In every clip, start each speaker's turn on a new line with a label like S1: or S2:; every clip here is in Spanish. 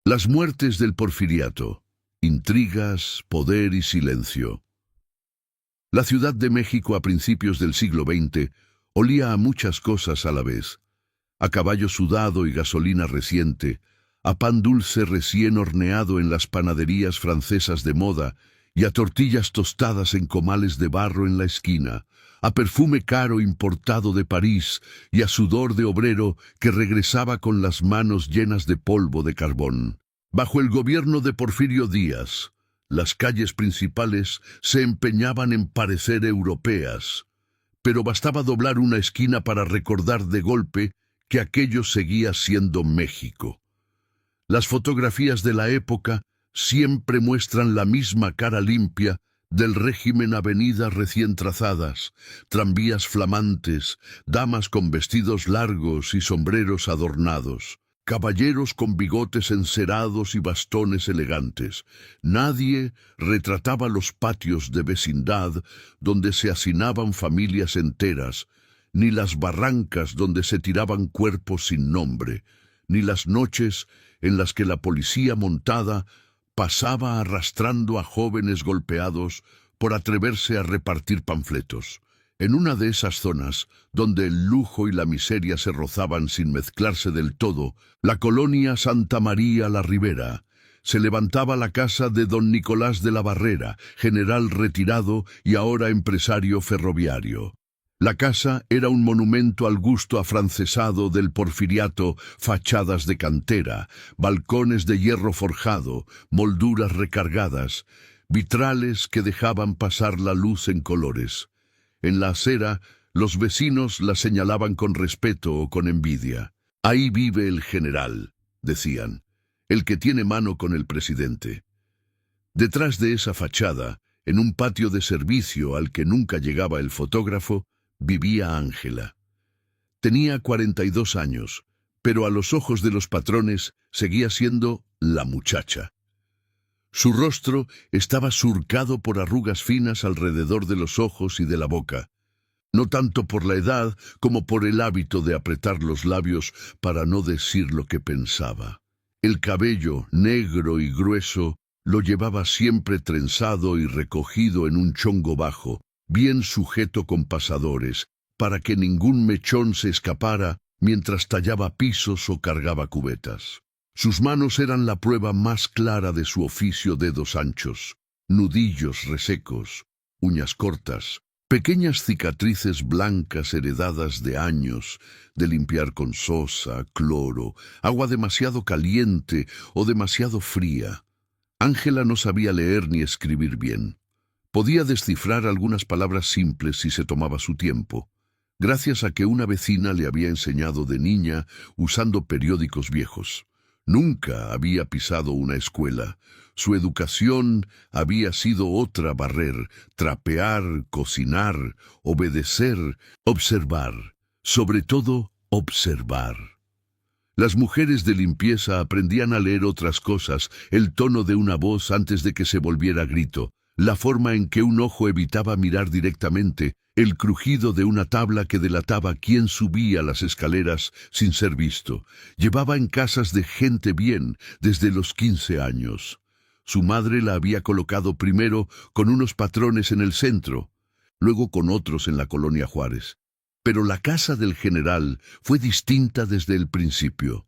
S1: Las muertes del Porfiriato, intrigas, poder y silencio. La Ciudad de México a principios del siglo XX olía a muchas cosas a la vez: a caballo sudado y gasolina reciente, a pan dulce recién horneado en las panaderías francesas de moda y a tortillas tostadas en comales de barro en la esquina, a perfume caro importado de París y a sudor de obrero que regresaba con las manos llenas de polvo de carbón. Bajo el gobierno de Porfirio Díaz, las calles principales se empeñaban en parecer europeas, pero bastaba doblar una esquina para recordar de golpe que aquello seguía siendo México. Las fotografías de la época siempre muestran la misma cara limpia del régimen, avenidas recién trazadas, tranvías flamantes, damas con vestidos largos y sombreros adornados, caballeros con bigotes encerados y bastones elegantes. Nadie retrataba los patios de vecindad donde se hacinaban familias enteras, ni las barrancas donde se tiraban cuerpos sin nombre, ni las noches en las que la policía montada pasaba arrastrando a jóvenes golpeados por atreverse a repartir panfletos. En una de esas zonas, donde el lujo y la miseria se rozaban sin mezclarse del todo, la colonia Santa María la Ribera, se levantaba la casa de don Nicolás de la Barrera, general retirado y ahora empresario ferroviario. La casa era un monumento al gusto afrancesado del Porfiriato: fachadas de cantera, balcones de hierro forjado, molduras recargadas, vitrales que dejaban pasar la luz en colores. En la acera, los vecinos la señalaban con respeto o con envidia. «Ahí vive el general», decían, «el que tiene mano con el presidente». Detrás de esa fachada, en un patio de servicio al que nunca llegaba el fotógrafo, vivía Ángela. Tenía 42 años, pero a los ojos de los patrones seguía siendo la muchacha. Su rostro estaba surcado por arrugas finas alrededor de los ojos y de la boca, no tanto por la edad como por el hábito de apretar los labios para no decir lo que pensaba. El cabello, negro y grueso, lo llevaba siempre trenzado y recogido en un chongo bajo, bien sujeto con pasadores, para que ningún mechón se escapara mientras tallaba pisos o cargaba cubetas. Sus manos eran la prueba más clara de su oficio: dedos anchos, nudillos resecos, uñas cortas, pequeñas cicatrices blancas heredadas de años, de limpiar con sosa, cloro, agua demasiado caliente o demasiado fría. Ángela no sabía leer ni escribir bien. Podía descifrar algunas palabras simples si se tomaba su tiempo, gracias a que una vecina le había enseñado de niña usando periódicos viejos. Nunca había pisado una escuela. Su educación había sido otra: barrer, trapear, cocinar, obedecer, observar. Sobre todo, observar. Las mujeres de limpieza aprendían a leer otras cosas: el tono de una voz antes de que se volviera grito, la forma en que un ojo evitaba mirar directamente, el crujido de una tabla que delataba quién subía las escaleras sin ser visto. Llevaba en casas de gente bien desde los 15 años. Su madre la había colocado primero con unos patrones en el centro, luego con otros en la colonia Juárez. Pero la casa del general fue distinta desde el principio,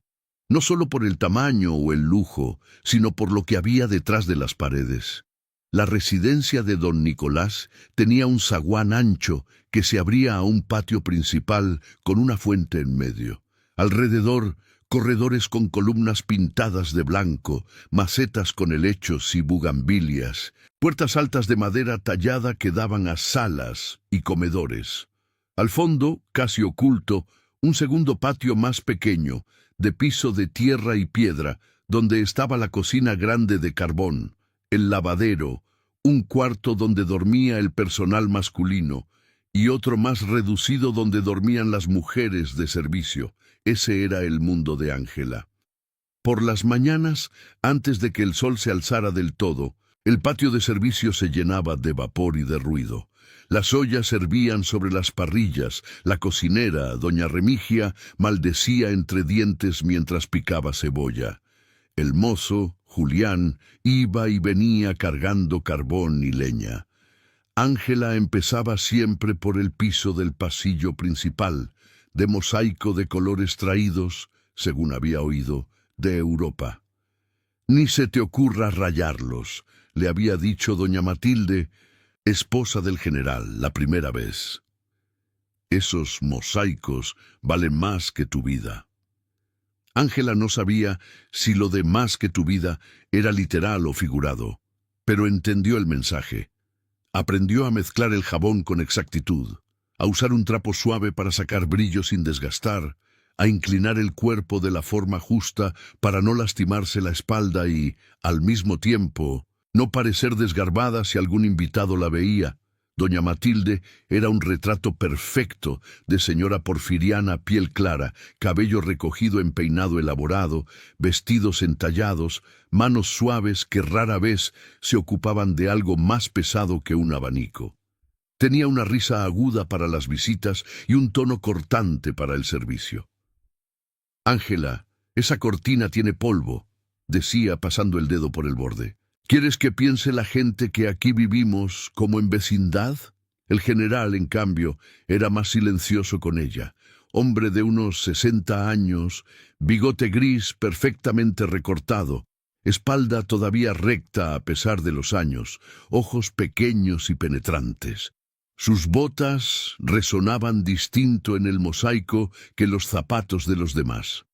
S1: no solo por el tamaño o el lujo, sino por lo que había detrás de las paredes. La residencia de don Nicolás tenía un zaguán ancho que se abría a un patio principal con una fuente en medio. Alrededor, corredores con columnas pintadas de blanco, macetas con helechos y bugambilias, puertas altas de madera tallada que daban a salas y comedores. Al fondo, casi oculto, un segundo patio más pequeño, de piso de tierra y piedra, donde estaba la cocina grande de carbón, el lavadero, un cuarto donde dormía el personal masculino y otro más reducido donde dormían las mujeres de servicio. Ese era el mundo de Ángela. Por las mañanas, antes de que el sol se alzara del todo, el patio de servicio se llenaba de vapor y de ruido. Las ollas hervían sobre las parrillas, la cocinera, doña Remigia, maldecía entre dientes mientras picaba cebolla. El mozo, Julián, iba y venía cargando carbón y leña. Ángela empezaba siempre por el piso del pasillo principal, de mosaico de colores traídos, según había oído, de Europa. «Ni se te ocurra rayarlos», le había dicho doña Matilde, esposa del general, la primera vez. «Esos mosaicos valen más que tu vida». Ángela no sabía si lo de más que tu vida era literal o figurado, pero entendió el mensaje. Aprendió a mezclar el jabón con exactitud, a usar un trapo suave para sacar brillo sin desgastar, a inclinar el cuerpo de la forma justa para no lastimarse la espalda y, al mismo tiempo, no parecer desgarbada si algún invitado la veía. Doña Matilde era un retrato perfecto de señora porfiriana, piel clara, cabello recogido en peinado elaborado, vestidos entallados, manos suaves que rara vez se ocupaban de algo más pesado que un abanico. Tenía una risa aguda para las visitas y un tono cortante para el servicio. «Ángela, esa cortina tiene polvo», decía pasando el dedo por el borde. «¿Quieres que piense la gente que aquí vivimos como en vecindad?» El general, en cambio, era más silencioso con ella. Hombre de unos 60 años, bigote gris perfectamente recortado, espalda todavía recta a pesar de los años, ojos pequeños y penetrantes. Sus botas resonaban distinto en el mosaico que los zapatos de los demás.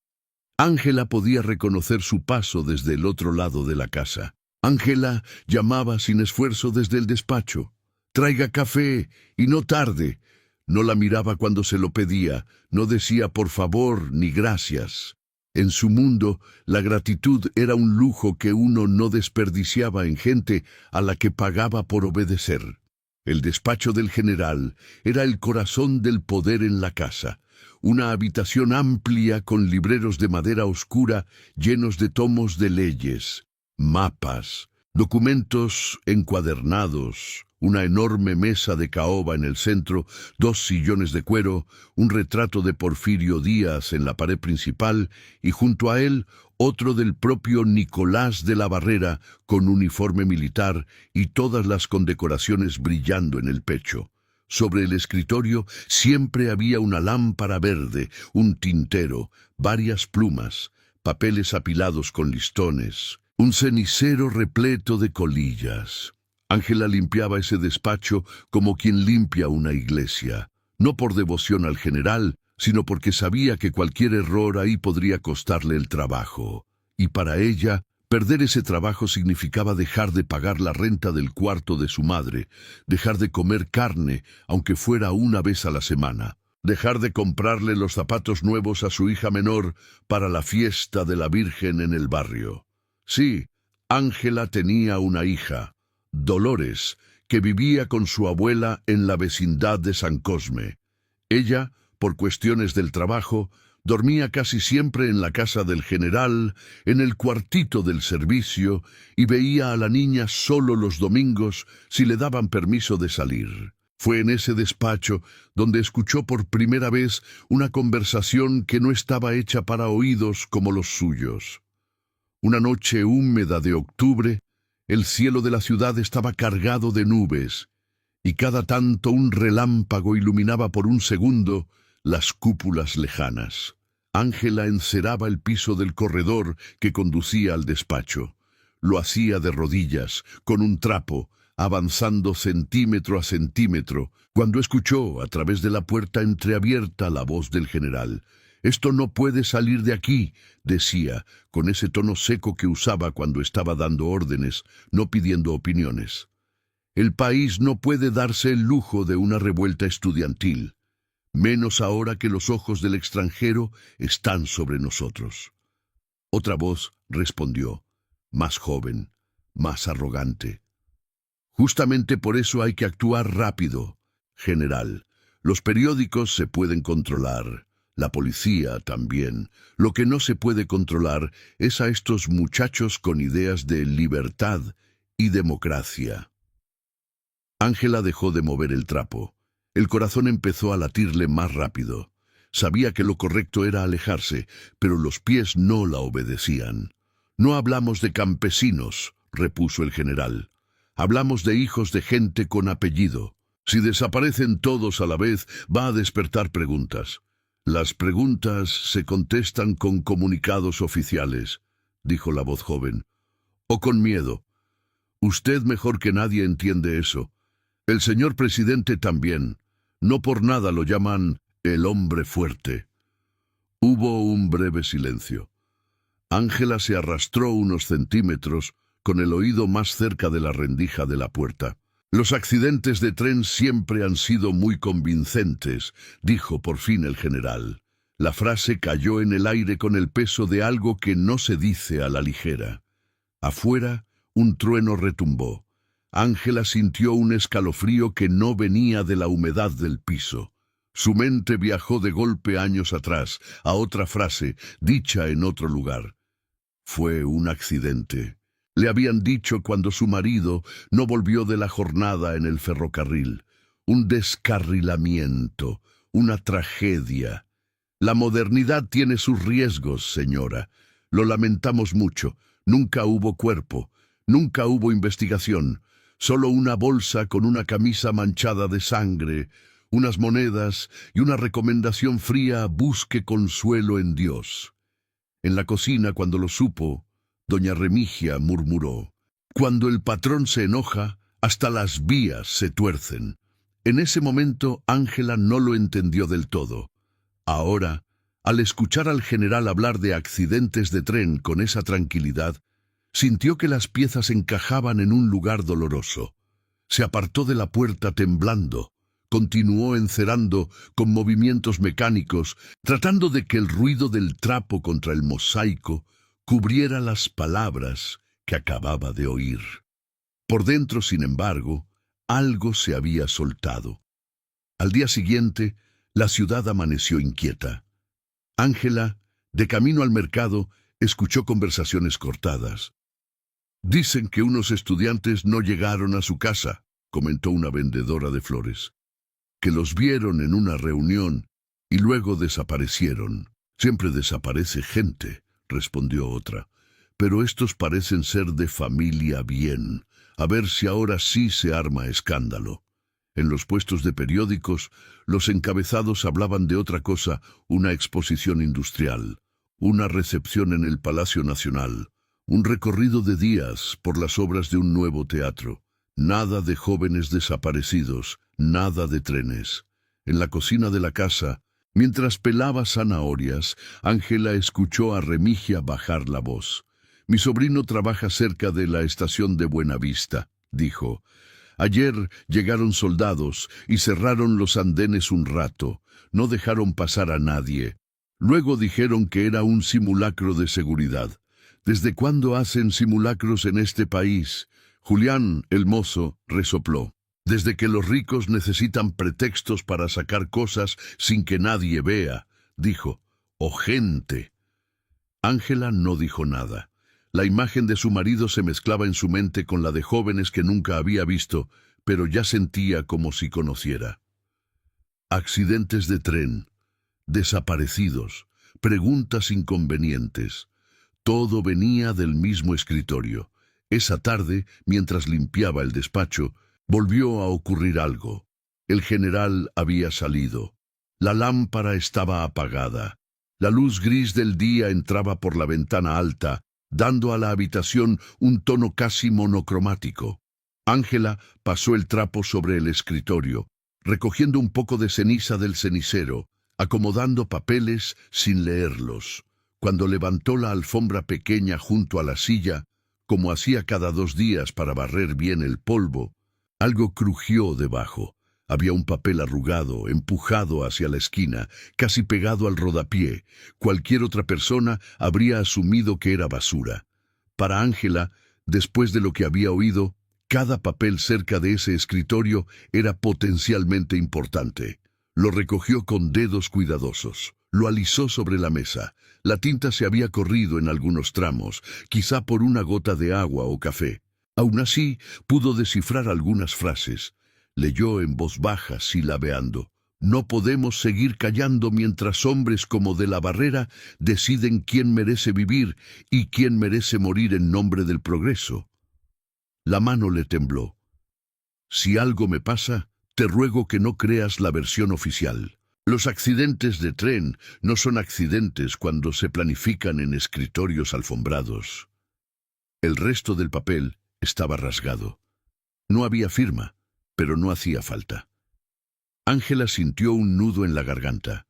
S1: Ángela podía reconocer su paso desde el otro lado de la casa. Ángela llamaba sin esfuerzo desde el despacho. «Traiga café, y no tarde». No la miraba cuando se lo pedía, no decía por favor ni gracias. En su mundo, la gratitud era un lujo que uno no desperdiciaba en gente a la que pagaba por obedecer. El despacho del general era el corazón del poder en la casa. Una habitación amplia con libreros de madera oscura llenos de tomos de leyes, mapas, documentos encuadernados, una enorme mesa de caoba en el centro, 2 sillones de cuero, un retrato de Porfirio Díaz en la pared principal y junto a él otro del propio Nicolás de la Barrera con uniforme militar y todas las condecoraciones brillando en el pecho. Sobre el escritorio siempre había una lámpara verde, un tintero, varias plumas, papeles apilados con listones, un cenicero repleto de colillas. Ángela limpiaba ese despacho como quien limpia una iglesia, no por devoción al general, sino porque sabía que cualquier error ahí podría costarle el trabajo. Y para ella, perder ese trabajo significaba dejar de pagar la renta del cuarto de su madre, dejar de comer carne, aunque fuera una vez a la semana, dejar de comprarle los zapatos nuevos a su hija menor para la fiesta de la Virgen en el barrio. Sí, Ángela tenía una hija, Dolores, que vivía con su abuela en la vecindad de San Cosme. Ella, por cuestiones del trabajo, dormía casi siempre en la casa del general, en el cuartito del servicio, y veía a la niña solo los domingos si le daban permiso de salir. Fue en ese despacho donde escuchó por primera vez una conversación que no estaba hecha para oídos como los suyos. Una noche húmeda de octubre, el cielo de la ciudad estaba cargado de nubes, y cada tanto un relámpago iluminaba por un segundo las cúpulas lejanas. Ángela enceraba el piso del corredor que conducía al despacho. Lo hacía de rodillas, con un trapo, avanzando centímetro a centímetro, cuando escuchó, a través de la puerta entreabierta, la voz del general. «Esto no puede salir de aquí», decía, con ese tono seco que usaba cuando estaba dando órdenes, no pidiendo opiniones. «El país no puede darse el lujo de una revuelta estudiantil, menos ahora que los ojos del extranjero están sobre nosotros». Otra voz respondió, más joven, más arrogante. «Justamente por eso hay que actuar rápido, general. Los periódicos se pueden controlar. La policía también. Lo que no se puede controlar es a estos muchachos con ideas de libertad y democracia». Ángela dejó de mover el trapo. El corazón empezó a latirle más rápido. Sabía que lo correcto era alejarse, pero los pies no la obedecían. No hablamos de campesinos, repuso el general. Hablamos de hijos de gente con apellido. Si desaparecen todos a la vez, va a despertar preguntas. Las preguntas se contestan con comunicados oficiales, dijo la voz joven. O con miedo. Usted mejor que nadie entiende eso. El señor presidente también. No por nada lo llaman el hombre fuerte. Hubo un breve silencio. Ángela se arrastró unos centímetros con el oído más cerca de la rendija de la puerta. Los accidentes de tren siempre han sido muy convincentes, dijo por fin el general. La frase cayó en el aire con el peso de algo que no se dice a la ligera. Afuera, un trueno retumbó. Ángela sintió un escalofrío que no venía de la humedad del piso. Su mente viajó de golpe años atrás, a otra frase, dicha en otro lugar. Fue un accidente. Le habían dicho cuando su marido no volvió de la jornada en el ferrocarril. Un descarrilamiento, una tragedia. La modernidad tiene sus riesgos, señora. Lo lamentamos mucho. Nunca hubo cuerpo, nunca hubo investigación. Solo una bolsa con una camisa manchada de sangre, unas monedas y una recomendación fría: busque consuelo en Dios. En la cocina, cuando lo supo, doña Remigia murmuró: cuando el patrón se enoja, hasta las vías se tuercen. En ese momento, Ángela no lo entendió del todo. Ahora, al escuchar al general hablar de accidentes de tren con esa tranquilidad, sintió que las piezas encajaban en un lugar doloroso. Se apartó de la puerta temblando. Continuó encerando con movimientos mecánicos, tratando de que el ruido del trapo contra el mosaico cubriera las palabras que acababa de oír. Por dentro, sin embargo, algo se había soltado. Al día siguiente, la ciudad amaneció inquieta. Ángela, de camino al mercado, escuchó conversaciones cortadas. «Dicen que unos estudiantes no llegaron a su casa», comentó una vendedora de flores. «Que los vieron en una reunión y luego desaparecieron». «Siempre desaparece gente», respondió otra. «Pero estos parecen ser de familia bien. A ver si ahora sí se arma escándalo». En los puestos de periódicos, los encabezados hablaban de otra cosa: una exposición industrial, una recepción en el Palacio Nacional, un recorrido de días por las obras de un nuevo teatro. Nada de jóvenes desaparecidos, nada de trenes. En la cocina de la casa, mientras pelaba zanahorias, Ángela escuchó a Remigia bajar la voz. «Mi sobrino trabaja cerca de la estación de Buenavista», dijo. «Ayer llegaron soldados y cerraron los andenes un rato. No dejaron pasar a nadie. Luego dijeron que era un simulacro de seguridad. ¿Desde cuándo hacen simulacros en este país?». Julián, el mozo, resopló. «Desde que los ricos necesitan pretextos para sacar cosas sin que nadie vea», dijo. «O gente». Ángela no dijo nada. La imagen de su marido se mezclaba en su mente con la de jóvenes que nunca había visto, pero ya sentía como si conociera. Accidentes de tren, desaparecidos, preguntas inconvenientes. Todo venía del mismo escritorio. Esa tarde, mientras limpiaba el despacho, volvió a ocurrir algo. El general había salido. La lámpara estaba apagada. La luz gris del día entraba por la ventana alta, dando a la habitación un tono casi monocromático. Ángela pasó el trapo sobre el escritorio, recogiendo un poco de ceniza del cenicero, acomodando papeles sin leerlos. Cuando levantó la alfombra pequeña junto a la silla, como hacía cada 2 días para barrer bien el polvo, algo crujió debajo. Había un papel arrugado, empujado hacia la esquina, casi pegado al rodapié. Cualquier otra persona habría asumido que era basura. Para Ángela, después de lo que había oído, cada papel cerca de ese escritorio era potencialmente importante. Lo recogió con dedos cuidadosos. Lo alisó sobre la mesa. La tinta se había corrido en algunos tramos, quizá por una gota de agua o café. Aún así, pudo descifrar algunas frases. Leyó en voz baja, silabeando. No podemos seguir callando mientras hombres como de la Barrera deciden quién merece vivir y quién merece morir en nombre del progreso. La mano le tembló. Si algo me pasa, te ruego que no creas la versión oficial. Los accidentes de tren no son accidentes cuando se planifican en escritorios alfombrados. El resto del papel estaba rasgado. No había firma, pero no hacía falta. Ángela sintió un nudo en la garganta.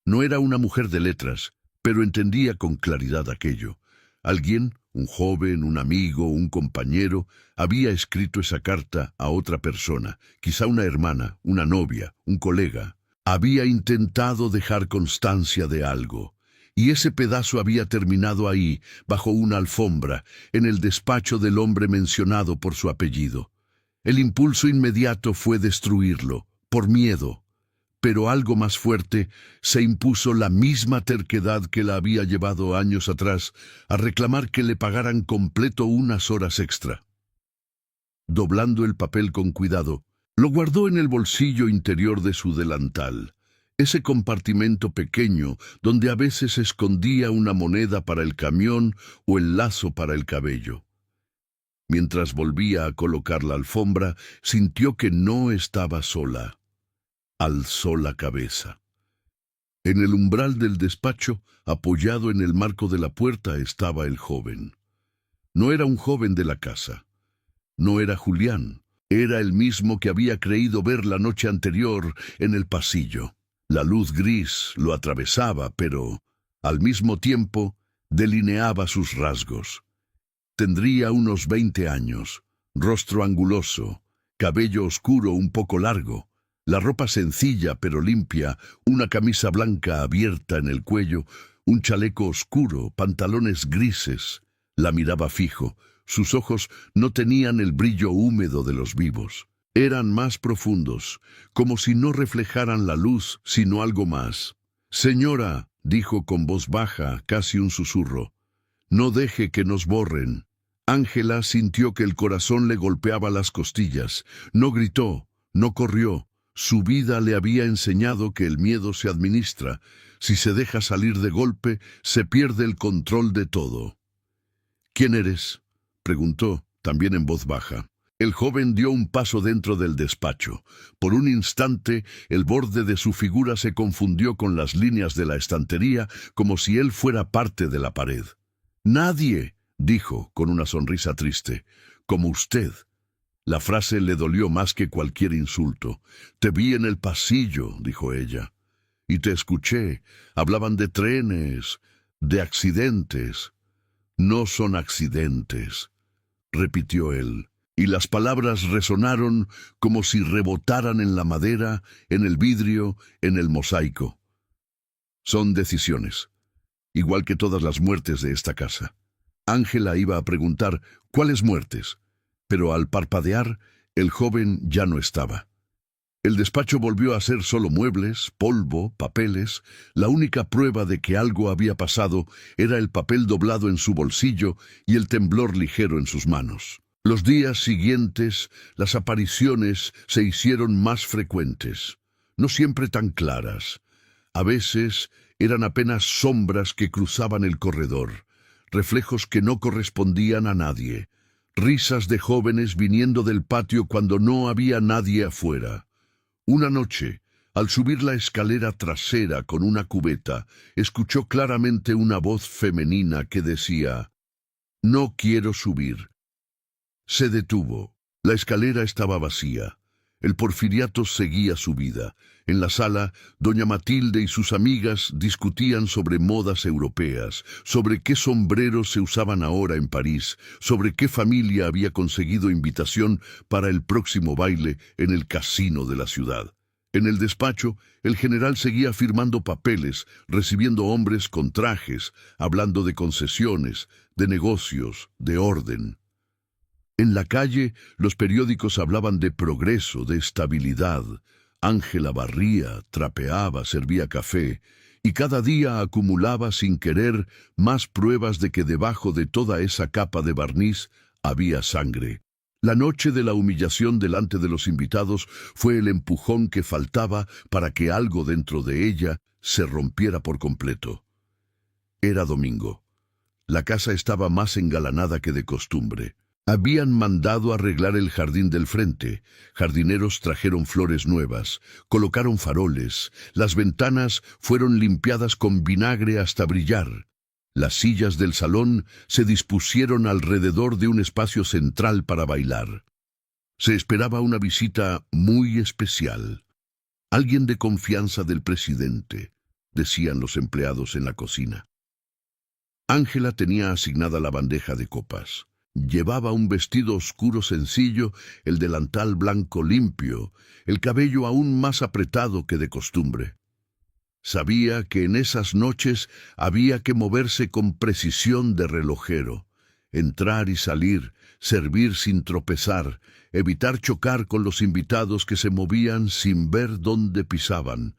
S1: No era una mujer de letras, pero entendía con claridad aquello. Alguien, un joven, un amigo, un compañero, había escrito esa carta a otra persona, quizá una hermana, una novia, un colega. Había intentado dejar constancia de algo, y ese pedazo había terminado ahí, bajo una alfombra, en el despacho del hombre mencionado por su apellido. El impulso inmediato fue destruirlo, por miedo, pero algo más fuerte se impuso, la misma terquedad que la había llevado años atrás a reclamar que le pagaran completo unas horas extra. Doblando el papel con cuidado, lo guardó en el bolsillo interior de su delantal, ese compartimento pequeño donde a veces escondía una moneda para el camión o el lazo para el cabello. Mientras volvía a colocar la alfombra, sintió que no estaba sola. Alzó la cabeza. En el umbral del despacho, apoyado en el marco de la puerta, estaba el joven. No era un joven de la casa. No era Julián. Era el mismo que había creído ver la noche anterior en el pasillo. La luz gris lo atravesaba, pero, al mismo tiempo, delineaba sus rasgos. Tendría unos 20 años, rostro anguloso, cabello oscuro un poco largo, la ropa sencilla pero limpia, una camisa blanca abierta en el cuello, un chaleco oscuro, pantalones grises. La miraba fijo. Sus ojos no tenían el brillo húmedo de los vivos. Eran más profundos, como si no reflejaran la luz, sino algo más. «Señora», dijo con voz baja, casi un susurro, «no deje que nos borren». Ángela sintió que el corazón le golpeaba las costillas. No gritó, no corrió. Su vida le había enseñado que el miedo se administra. Si se deja salir de golpe, se pierde el control de todo. «¿Quién eres?», preguntó, también en voz baja. El joven dio un paso dentro del despacho. Por un instante, el borde de su figura se confundió con las líneas de la estantería, como si él fuera parte de la pared. «Nadie», dijo, con una sonrisa triste, «como usted». La frase le dolió más que cualquier insulto. «Te vi en el pasillo», dijo ella, «y te escuché. Hablaban de trenes, de accidentes». «No son accidentes», repitió él, y las palabras resonaron como si rebotaran en la madera, en el vidrio, en el mosaico. «Son decisiones, igual que todas las muertes de esta casa». Ángela iba a preguntar «¿cuáles muertes?», pero al parpadear, el joven ya no estaba. El despacho volvió a ser solo muebles, polvo, papeles. La única prueba de que algo había pasado era el papel doblado en su bolsillo y el temblor ligero en sus manos. Los días siguientes, las apariciones se hicieron más frecuentes, no siempre tan claras. A veces eran apenas sombras que cruzaban el corredor, reflejos que no correspondían a nadie, risas de jóvenes viniendo del patio cuando no había nadie afuera. Una noche, al subir la escalera trasera con una cubeta, escuchó claramente una voz femenina que decía: «No quiero subir». Se detuvo. La escalera estaba vacía. El porfiriato seguía su vida. En la sala, doña Matilde y sus amigas discutían sobre modas europeas, sobre qué sombreros se usaban ahora en París, sobre qué familia había conseguido invitación para el próximo baile en el casino de la ciudad. En el despacho, el general seguía firmando papeles, recibiendo hombres con trajes, hablando de concesiones, de negocios, de orden. En la calle, los periódicos hablaban de progreso, de estabilidad. Ángela barría, trapeaba, servía café, y cada día acumulaba sin querer más pruebas de que debajo de toda esa capa de barniz había sangre. La noche de la humillación delante de los invitados fue el empujón que faltaba para que algo dentro de ella se rompiera por completo. Era domingo. La casa estaba más engalanada que de costumbre. Habían mandado arreglar el jardín del frente. Jardineros trajeron flores nuevas, colocaron faroles, las ventanas fueron limpiadas con vinagre hasta brillar. Las sillas del salón se dispusieron alrededor de un espacio central para bailar. Se esperaba una visita muy especial. Alguien de confianza del presidente, decían los empleados en la cocina. Ángela tenía asignada la bandeja de copas. Llevaba un vestido oscuro sencillo, el delantal blanco limpio, el cabello aún más apretado que de costumbre. Sabía que en esas noches había que moverse con precisión de relojero, entrar y salir, servir sin tropezar, evitar chocar con los invitados que se movían sin ver dónde pisaban.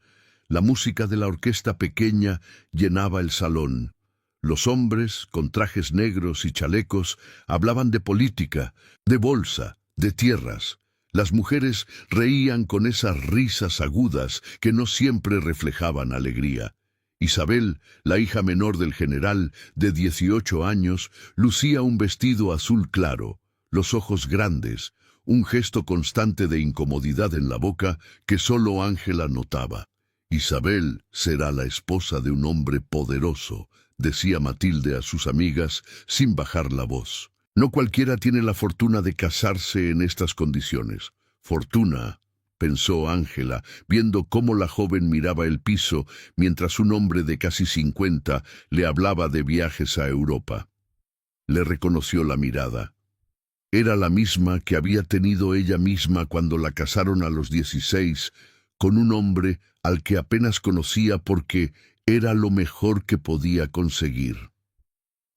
S1: La música de la orquesta pequeña llenaba el salón. Los hombres, con trajes negros y chalecos, hablaban de política, de bolsa, de tierras. Las mujeres reían con esas risas agudas que no siempre reflejaban alegría. Isabel, la hija menor del general, de 18 años, lucía un vestido azul claro, los ojos grandes, un gesto constante de incomodidad en la boca que solo Ángela notaba. Isabel será la esposa de un hombre poderoso, decía Matilde a sus amigas sin bajar la voz. No cualquiera tiene la fortuna de casarse en estas condiciones. Fortuna, pensó Ángela, viendo cómo la joven miraba el piso mientras un hombre de casi 50 le hablaba de viajes a Europa. Le reconoció la mirada. Era la misma que había tenido ella misma cuando la casaron a los 16 con un hombre al que apenas conocía porque era lo mejor que podía conseguir.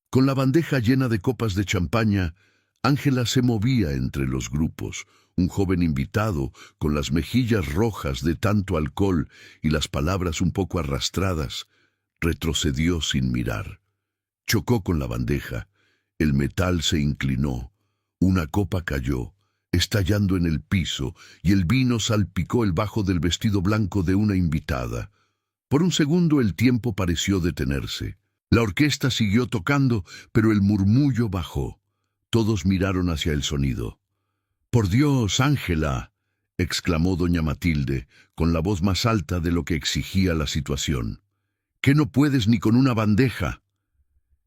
S1: Con la bandeja llena de copas de champaña, Ángela se movía entre los grupos. Un joven invitado, con las mejillas rojas de tanto alcohol y las palabras un poco arrastradas, retrocedió sin mirar. Chocó con la bandeja. El metal se inclinó. Una copa cayó, estallando en el piso, y el vino salpicó el bajo del vestido blanco de una invitada. Por un segundo el tiempo pareció detenerse. La orquesta siguió tocando, pero el murmullo bajó. Todos miraron hacia el sonido. «¡Por Dios, Ángela!», exclamó doña Matilde, con la voz más alta de lo que exigía la situación. «¿Qué no puedes ni con una bandeja?».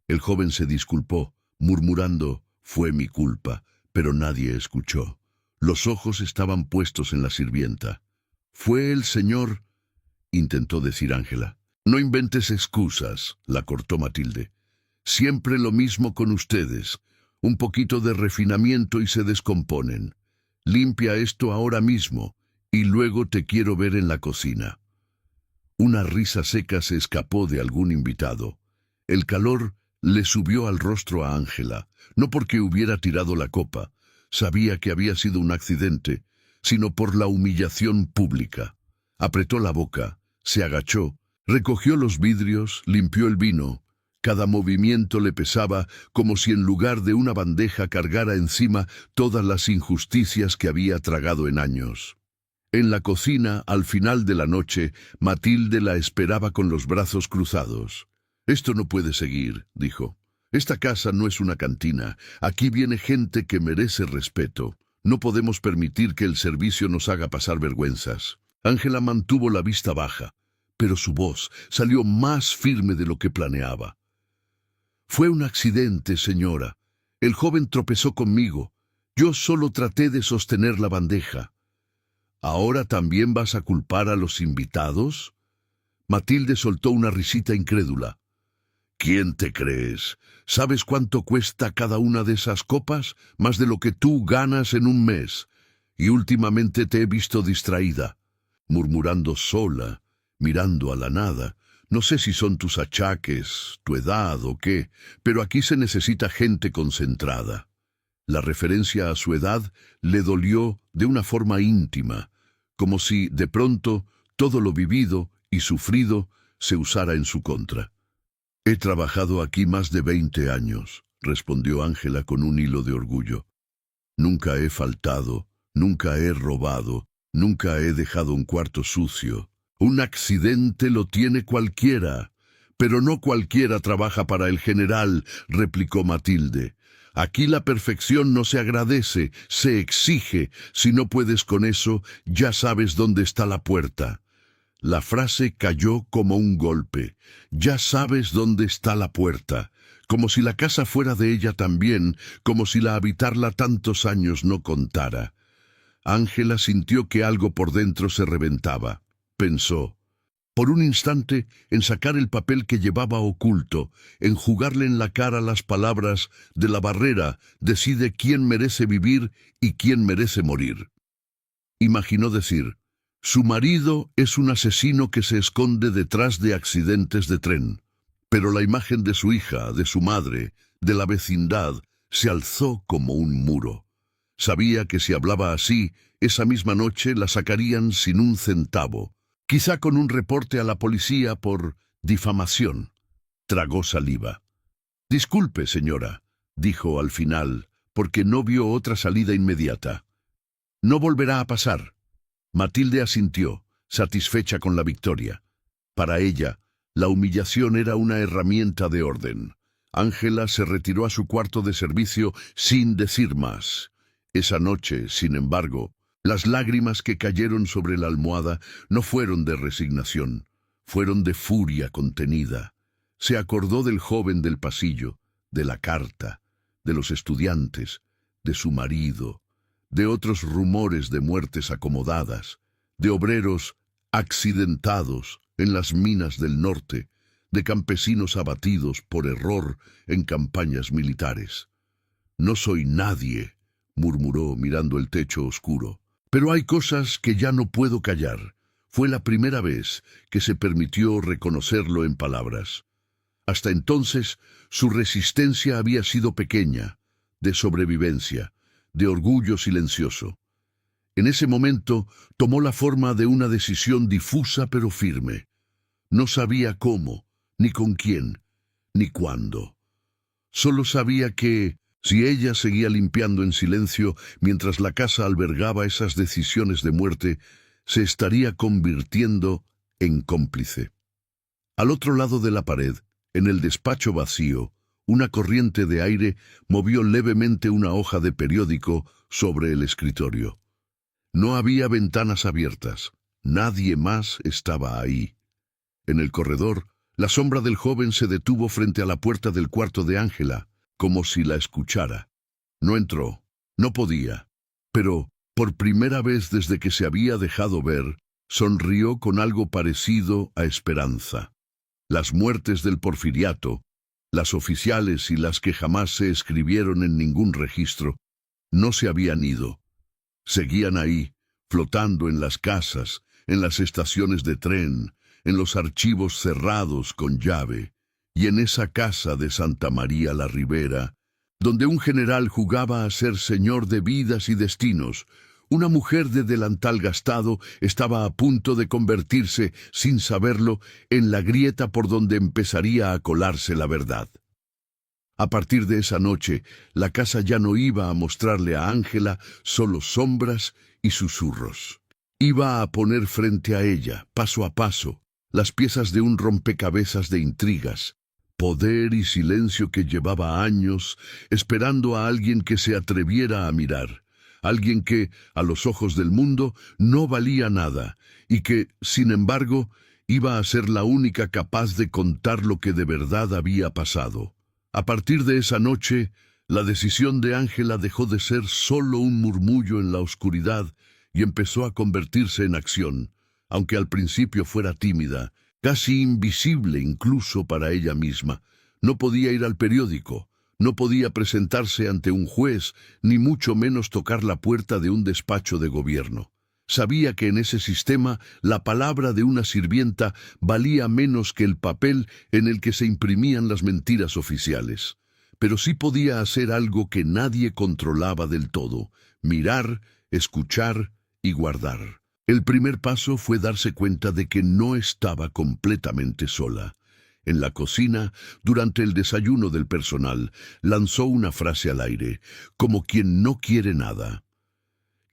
S1: El joven se disculpó, murmurando, «Fue mi culpa», pero nadie escuchó. Los ojos estaban puestos en la sirvienta. «Fue el señor», intentó decir Ángela. «No inventes excusas», la cortó Matilde. «Siempre lo mismo con ustedes. Un poquito de refinamiento y se descomponen. Limpia esto ahora mismo, y luego te quiero ver en la cocina». Una risa seca se escapó de algún invitado. El calor le subió al rostro a Ángela, no porque hubiera tirado la copa, sabía que había sido un accidente, sino por la humillación pública. Apretó la boca, se agachó, recogió los vidrios, limpió el vino. Cada movimiento le pesaba como si en lugar de una bandeja cargara encima todas las injusticias que había tragado en años. En la cocina, al final de la noche, Matilde la esperaba con los brazos cruzados. «Esto no puede seguir», dijo. «Esta casa no es una cantina. Aquí viene gente que merece respeto. No podemos permitir que el servicio nos haga pasar vergüenzas». Ángela mantuvo la vista baja, pero su voz salió más firme de lo que planeaba. «Fue un accidente, señora. El joven tropezó conmigo. Yo solo traté de sostener la bandeja». «¿Ahora también vas a culpar a los invitados?». Matilde soltó una risita incrédula. «¿Quién te crees? ¿Sabes cuánto cuesta cada una de esas copas? Más de lo que tú ganas en un mes. Y últimamente te he visto distraída, murmurando sola, mirando a la nada. No sé si son tus achaques, tu edad o qué, pero aquí se necesita gente concentrada». La referencia a su edad le dolió de una forma íntima, como si, de pronto, todo lo vivido y sufrido se usara en su contra. «He trabajado aquí más de 20 años», respondió Ángela con un hilo de orgullo. Nunca he faltado, nunca he robado, nunca he dejado un cuarto sucio. Un accidente lo tiene cualquiera, pero no cualquiera trabaja para el general, replicó Matilde. Aquí la perfección no se agradece, se exige. Si no puedes con eso, ya sabes dónde está la puerta. La frase cayó como un golpe. Ya sabes dónde está la puerta. Como si la casa fuera de ella también, como si la habitarla tantos años no contara. Ángela sintió que algo por dentro se reventaba. Pensó, por un instante, en sacar el papel que llevaba oculto, en jugarle en la cara las palabras de la barrera, decide quién merece vivir y quién merece morir. Imaginó decir, su marido es un asesino que se esconde detrás de accidentes de tren, pero la imagen de su hija, de su madre, de la vecindad, se alzó como un muro. Sabía que si hablaba así, esa misma noche la sacarían sin un centavo, quizá con un reporte a la policía por difamación. Tragó saliva. Disculpe, señora, dijo al final, porque no vio otra salida inmediata. No volverá a pasar. Matilde asintió, satisfecha con la victoria. Para ella, la humillación era una herramienta de orden. Ángela se retiró a su cuarto de servicio sin decir más. Esa noche, sin embargo, las lágrimas que cayeron sobre la almohada no fueron de resignación, fueron de furia contenida. Se acordó del joven del pasillo, de la carta, de los estudiantes, de su marido, de otros rumores de muertes acomodadas, de obreros accidentados en las minas del norte, de campesinos abatidos por error en campañas militares. No soy nadie, murmuró mirando el techo oscuro. Pero hay cosas que ya no puedo callar. Fue la primera vez que se permitió reconocerlo en palabras. Hasta entonces, su resistencia había sido pequeña, de sobrevivencia, de orgullo silencioso. En ese momento, tomó la forma de una decisión difusa pero firme. No sabía cómo, ni con quién, ni cuándo. Solo sabía que, si ella seguía limpiando en silencio mientras la casa albergaba esas decisiones de muerte, se estaría convirtiendo en cómplice. Al otro lado de la pared, en el despacho vacío, una corriente de aire movió levemente una hoja de periódico sobre el escritorio. No había ventanas abiertas. Nadie más estaba ahí. En el corredor, la sombra del joven se detuvo frente a la puerta del cuarto de Ángela, como si la escuchara. No entró, no podía, pero, por primera vez desde que se había dejado ver, sonrió con algo parecido a esperanza. Las muertes del Porfiriato, las oficiales y las que jamás se escribieron en ningún registro, no se habían ido. Seguían ahí, flotando en las casas, en las estaciones de tren, en los archivos cerrados con llave, y en esa casa de Santa María la Ribera, donde un general jugaba a ser señor de vidas y destinos, una mujer de delantal gastado estaba a punto de convertirse, sin saberlo, en la grieta por donde empezaría a colarse la verdad. A partir de esa noche, la casa ya no iba a mostrarle a Ángela solo sombras y susurros. Iba a poner frente a ella, paso a paso, las piezas de un rompecabezas de intrigas, poder y silencio que llevaba años esperando a alguien que se atreviera a mirar, alguien que, a los ojos del mundo, no valía nada y que, sin embargo, iba a ser la única capaz de contar lo que de verdad había pasado. A partir de esa noche, la decisión de Ángela dejó de ser solo un murmullo en la oscuridad y empezó a convertirse en acción, aunque al principio fuera tímida, casi invisible incluso para ella misma. No podía ir al periódico, no podía presentarse ante un juez, ni mucho menos tocar la puerta de un despacho de gobierno. Sabía que en ese sistema la palabra de una sirvienta valía menos que el papel en el que se imprimían las mentiras oficiales. Pero sí podía hacer algo que nadie controlaba del todo: mirar, escuchar y guardar. El primer paso fue darse cuenta de que no estaba completamente sola. En la cocina, durante el desayuno del personal, lanzó una frase al aire, como quien no quiere nada.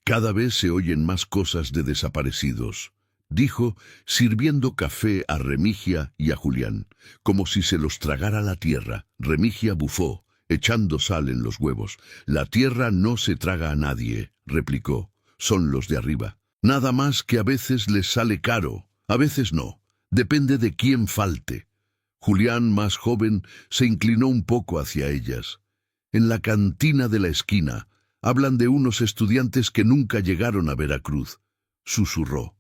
S1: Cada vez se oyen más cosas de desaparecidos, dijo, sirviendo café a Remigia y a Julián, como si se los tragara la tierra. Remigia bufó, echando sal en los huevos. La tierra no se traga a nadie, replicó, son los de arriba. Nada más que a veces les sale caro, a veces no, depende de quién falte. Julián, más joven, se inclinó un poco hacia ellas. En la cantina de la esquina, hablan de unos estudiantes que nunca llegaron a Veracruz, susurró.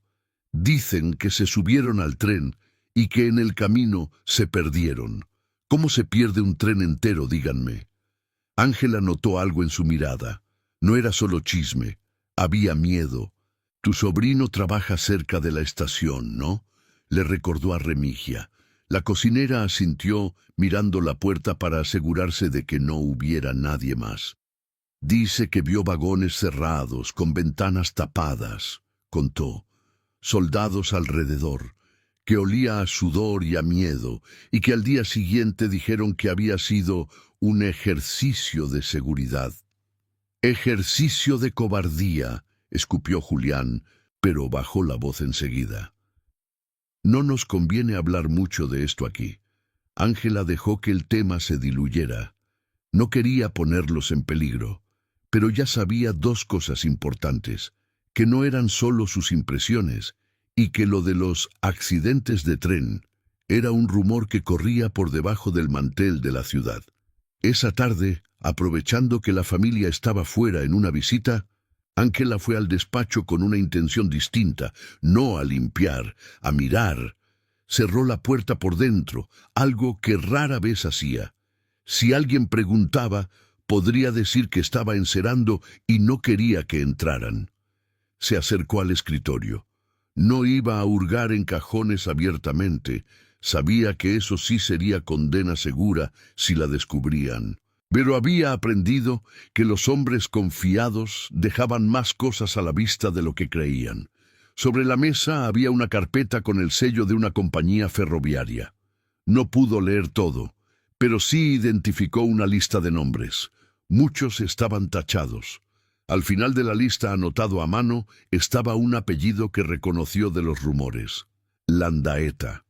S1: Dicen que se subieron al tren y que en el camino se perdieron. ¿Cómo se pierde un tren entero, díganme? Ángela notó algo en su mirada. No era solo chisme, había miedo. Tu sobrino trabaja cerca de la estación, ¿no? Le recordó a Remigia. La cocinera asintió, mirando la puerta para asegurarse de que no hubiera nadie más. Dice que vio vagones cerrados, con ventanas tapadas, contó. Soldados alrededor, que olía a sudor y a miedo, y que al día siguiente dijeron que había sido un ejercicio de seguridad. Ejercicio de cobardía, escupió Julián, pero bajó la voz enseguida. No nos conviene hablar mucho de esto aquí. Ángela dejó que el tema se diluyera. No quería ponerlos en peligro, pero ya sabía dos cosas importantes, que no eran solo sus impresiones, y que lo de los accidentes de tren era un rumor que corría por debajo del mantel de la ciudad. Esa tarde, aprovechando que la familia estaba fuera en una visita, Ángela fue al despacho con una intención distinta, no a limpiar, a mirar. Cerró la puerta por dentro, algo que rara vez hacía. Si alguien preguntaba, podría decir que estaba encerando y no quería que entraran. Se acercó al escritorio. No iba a hurgar en cajones abiertamente. Sabía que eso sí sería condena segura si la descubrían. Pero había aprendido que los hombres confiados dejaban más cosas a la vista de lo que creían. Sobre la mesa había una carpeta con el sello de una compañía ferroviaria. No pudo leer todo, pero sí identificó una lista de nombres. Muchos estaban tachados. Al final de la lista, anotado a mano, estaba un apellido que reconoció de los rumores: Landaeta.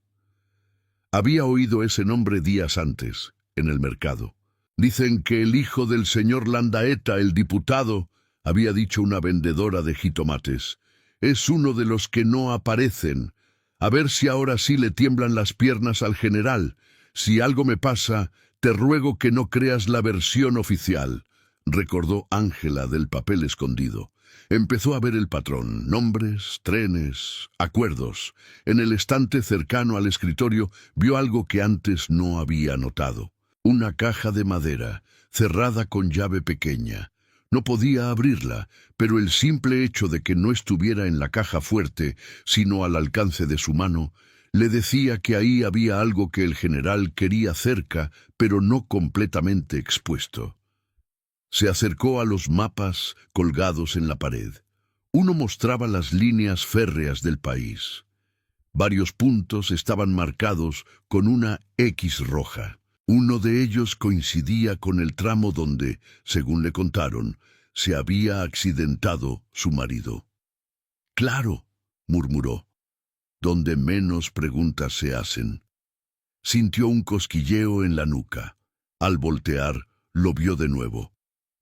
S1: Había oído ese nombre días antes, en el mercado. Dicen que el hijo del señor Landaeta, el diputado, había dicho una vendedora de jitomates, es uno de los que no aparecen. A ver si ahora sí le tiemblan las piernas al general. Si algo me pasa, te ruego que no creas la versión oficial, recordó Ángela del papel escondido. Empezó a ver el patrón, nombres, trenes, acuerdos. En el estante cercano al escritorio vio algo que antes no había notado. Una caja de madera, cerrada con llave pequeña. No podía abrirla, pero el simple hecho de que no estuviera en la caja fuerte, sino al alcance de su mano, le decía que ahí había algo que el general quería cerca, pero no completamente expuesto. Se acercó a los mapas colgados en la pared. Uno mostraba las líneas férreas del país. Varios puntos estaban marcados con una X roja. Uno de ellos coincidía con el tramo donde, según le contaron, se había accidentado su marido. «Claro», murmuró, «donde menos preguntas se hacen». Sintió un cosquilleo en la nuca. Al voltear, lo vio de nuevo.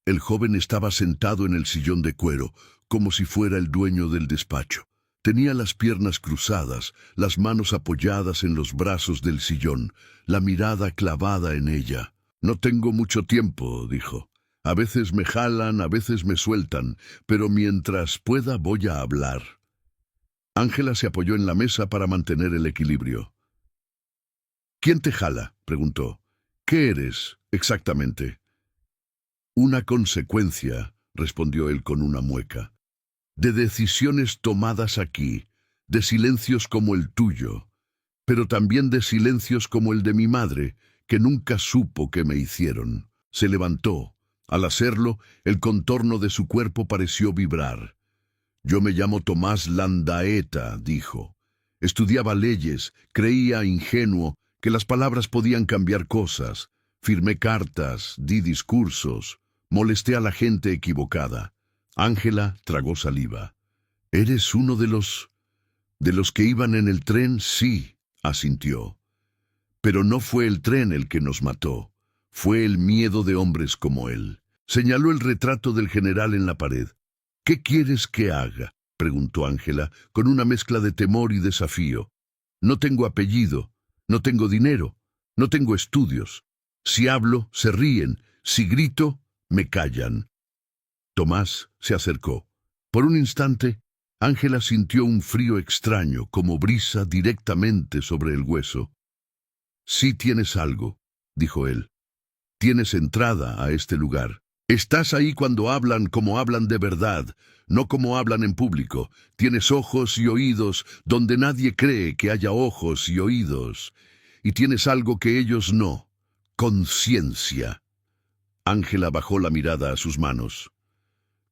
S1: El joven estaba sentado en el sillón de cuero, como si fuera el dueño del despacho. Tenía las piernas cruzadas, las manos apoyadas en los brazos del sillón, la mirada clavada en ella. «No tengo mucho tiempo», dijo. «A veces me jalan, a veces me sueltan, pero mientras pueda voy a hablar». Ángela se apoyó en la mesa para mantener el equilibrio. «¿Quién te jala?», preguntó. «¿Qué eres, exactamente?» «Una consecuencia», respondió él con una mueca, «de decisiones tomadas aquí, de silencios como el tuyo, pero también de silencios como el de mi madre, que nunca supo qué me hicieron». Se levantó. Al hacerlo, el contorno de su cuerpo pareció vibrar. «Yo me llamo Tomás Landaeta», dijo. «Estudiaba leyes, creía ingenuo que las palabras podían cambiar cosas. Firmé cartas, di discursos, molesté a la gente equivocada. Ángela tragó saliva. ¿Eres uno de los que iban en el tren? Sí, asintió. Pero no fue el tren el que nos mató. Fue el miedo de hombres como él. Señaló el retrato del general en la pared. ¿Qué quieres que haga?, preguntó Ángela, con una mezcla de temor y desafío. No tengo apellido, no tengo dinero, no tengo estudios. Si hablo, se ríen. Si grito, me callan. Tomás se acercó. Por un instante, Ángela sintió un frío extraño, como brisa directamente sobre el hueso. Sí tienes algo, dijo él. Tienes entrada a este lugar. Estás ahí cuando hablan como hablan de verdad, no como hablan en público. Tienes ojos y oídos donde nadie cree que haya ojos y oídos. Y tienes algo que ellos no: conciencia. Ángela bajó la mirada a sus manos.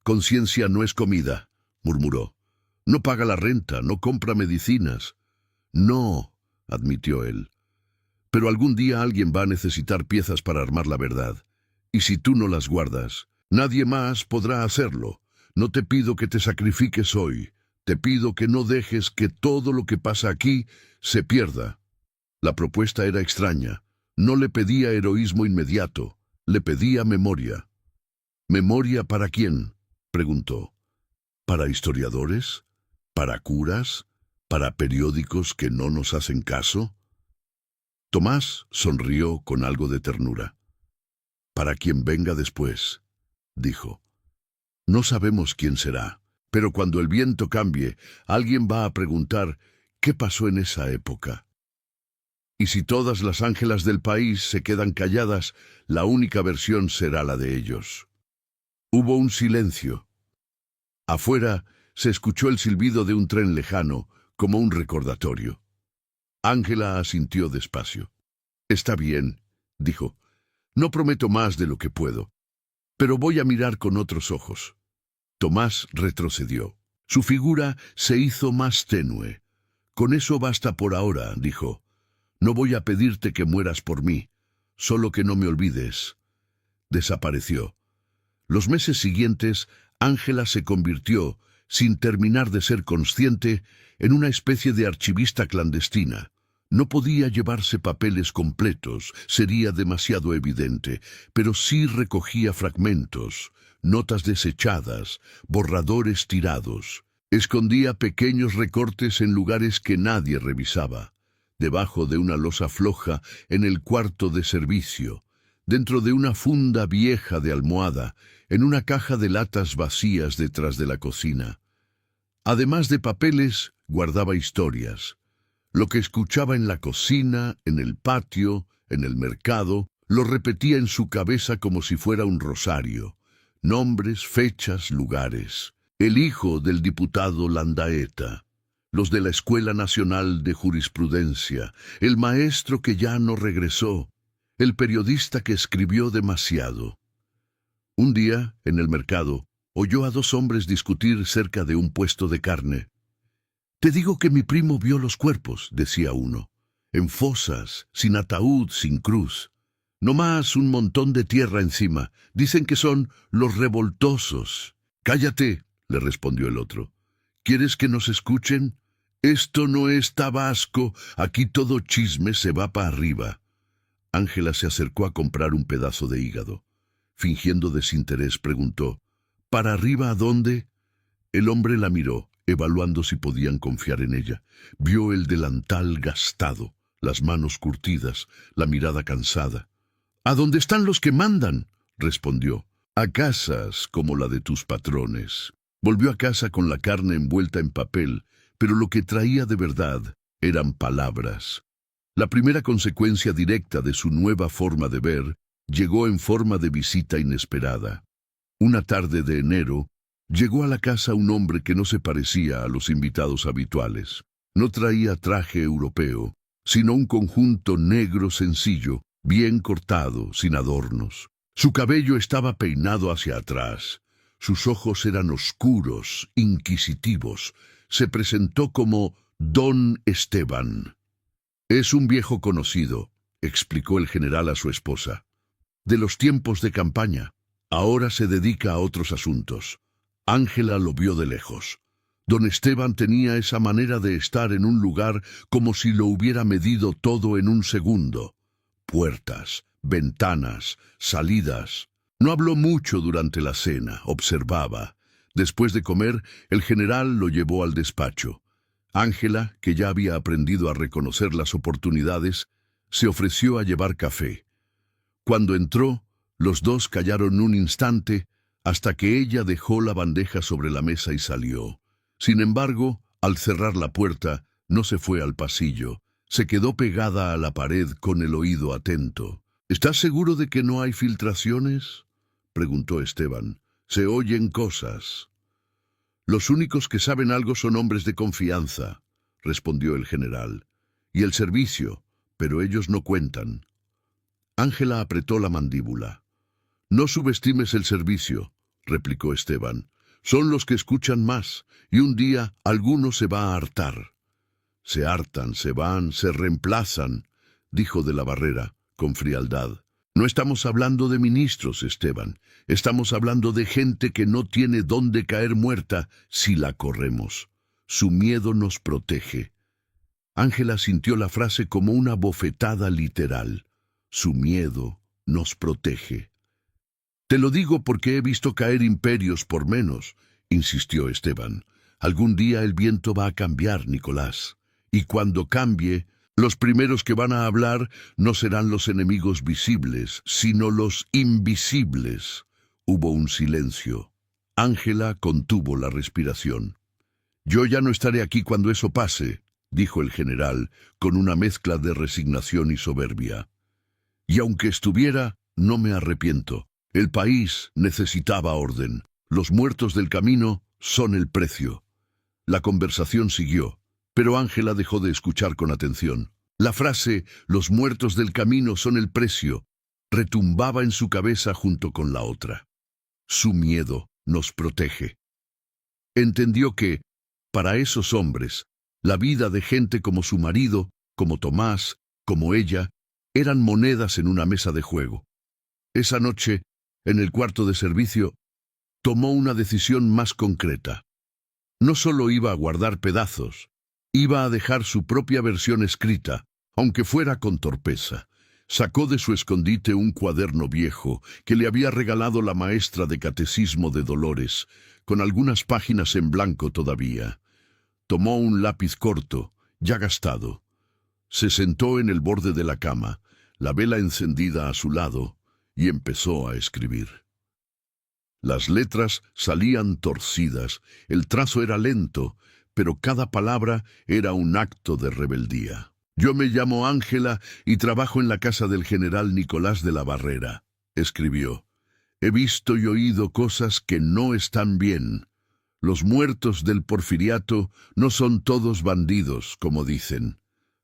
S1: Conciencia no es comida, murmuró. No paga la renta, no compra medicinas. No, admitió él. Pero algún día alguien va a necesitar piezas para armar la verdad. Y si tú no las guardas, nadie más podrá hacerlo. No te pido que te sacrifiques hoy. Te pido que no dejes que todo lo que pasa aquí se pierda. La propuesta era extraña. No le pedía heroísmo inmediato. Le pedía memoria. ¿Memoria para quién?, preguntó. ¿Para historiadores? ¿Para curas? ¿Para periódicos que no nos hacen caso? Tomás sonrió con algo de ternura. Para quien venga después, dijo. No sabemos quién será, pero cuando el viento cambie, alguien va a preguntar ¿qué pasó en esa época? Y si todas las ángelas del país se quedan calladas, la única versión será la de ellos. Hubo un silencio. Afuera se escuchó el silbido de un tren lejano, como un recordatorio. Ángela asintió despacio. Está bien, dijo. No prometo más de lo que puedo, pero voy a mirar con otros ojos. Tomás retrocedió. Su figura se hizo más tenue. Con eso basta por ahora, dijo. No voy a pedirte que mueras por mí, solo que no me olvides. Desapareció. Los meses siguientes, Ángela se convirtió, sin terminar de ser consciente, en una especie de archivista clandestina. No podía llevarse papeles completos, sería demasiado evidente, pero sí recogía fragmentos, notas desechadas, borradores tirados. Escondía pequeños recortes en lugares que nadie revisaba, debajo de una losa floja en el cuarto de servicio, dentro de una funda vieja de almohada, en una caja de latas vacías detrás de la cocina. Además de papeles, guardaba historias. Lo que escuchaba en la cocina, en el patio, en el mercado, lo repetía en su cabeza como si fuera un rosario. Nombres, fechas, lugares. El hijo del diputado Landaeta, los de la Escuela Nacional de Jurisprudencia, el maestro que ya no regresó, el periodista que escribió demasiado. Un día, en el mercado, oyó a dos hombres discutir cerca de un puesto de carne. «Te digo que mi primo vio los cuerpos», decía uno, «en fosas, sin ataúd, sin cruz. No más un montón de tierra encima. Dicen que son los revoltosos». «Cállate», le respondió el otro. «¿Quieres que nos escuchen? Esto no es Tabasco, aquí todo chisme se va para arriba». Ángela se acercó a comprar un pedazo de hígado. Fingiendo desinterés, preguntó, «¿Para arriba a dónde?» El hombre la miró, evaluando si podían confiar en ella. Vio el delantal gastado, las manos curtidas, la mirada cansada. «¿A dónde están los que mandan?», respondió. «A casas como la de tus patrones». Volvió a casa con la carne envuelta en papel, pero lo que traía de verdad eran palabras. La primera consecuencia directa de su nueva forma de ver llegó en forma de visita inesperada. Una tarde de enero, llegó a la casa un hombre que no se parecía a los invitados habituales. No traía traje europeo, sino un conjunto negro sencillo, bien cortado, sin adornos. Su cabello estaba peinado hacia atrás. Sus ojos eran oscuros, inquisitivos. Se presentó como Don Esteban. Es un viejo conocido, explicó el general a su esposa. De los tiempos de campaña. Ahora se dedica a otros asuntos. Ángela lo vio de lejos. Don Esteban tenía esa manera de estar en un lugar como si lo hubiera medido todo en un segundo. Puertas, ventanas, salidas. No habló mucho durante la cena, observaba. Después de comer, el general lo llevó al despacho. Ángela, que ya había aprendido a reconocer las oportunidades, se ofreció a llevar café. Cuando entró, los dos callaron un instante hasta que ella dejó la bandeja sobre la mesa y salió. Sin embargo, al cerrar la puerta, no se fue al pasillo. Se quedó pegada a la pared con el oído atento. ¿Estás seguro de que no hay filtraciones?, preguntó Esteban. Se oyen cosas. Los únicos que saben algo son hombres de confianza, respondió el general. Y el servicio, pero ellos no cuentan. Ángela apretó la mandíbula. No subestimes el servicio, replicó Esteban. Son los que escuchan más, y un día alguno se va a hartar. Se hartan, se van, se reemplazan, dijo de la Barrera, con frialdad. No estamos hablando de ministros, Esteban. Estamos hablando de gente que no tiene dónde caer muerta si la corremos. Su miedo nos protege. Ángela sintió la frase como una bofetada literal. Su miedo nos protege. Te lo digo porque he visto caer imperios por menos, insistió Esteban. Algún día el viento va a cambiar, Nicolás. Y cuando cambie, los primeros que van a hablar no serán los enemigos visibles, sino los invisibles. Hubo un silencio. Ángela contuvo la respiración. Yo ya no estaré aquí cuando eso pase, dijo el general, con una mezcla de resignación y soberbia. Y aunque estuviera, no me arrepiento. El país necesitaba orden. Los muertos del camino son el precio. La conversación siguió, pero Ángela dejó de escuchar con atención. La frase, los muertos del camino son el precio, retumbaba en su cabeza junto con la otra. Su miedo nos protege. Entendió que, para esos hombres, la vida de gente como su marido, como Tomás, como ella, eran monedas en una mesa de juego. Esa noche, en el cuarto de servicio, tomó una decisión más concreta. No solo iba a guardar pedazos, iba a dejar su propia versión escrita, aunque fuera con torpeza. Sacó de su escondite un cuaderno viejo que le había regalado la maestra de catecismo de Dolores, con algunas páginas en blanco todavía. Tomó un lápiz corto, ya gastado. Se sentó en el borde de la cama, la vela encendida a su lado, y empezó a escribir. Las letras salían torcidas, el trazo era lento, pero cada palabra era un acto de rebeldía. Yo me llamo Ángela y trabajo en la casa del general Nicolás de la Barrera, escribió. He visto y oído cosas que no están bien. Los muertos del porfiriato no son todos bandidos, como dicen.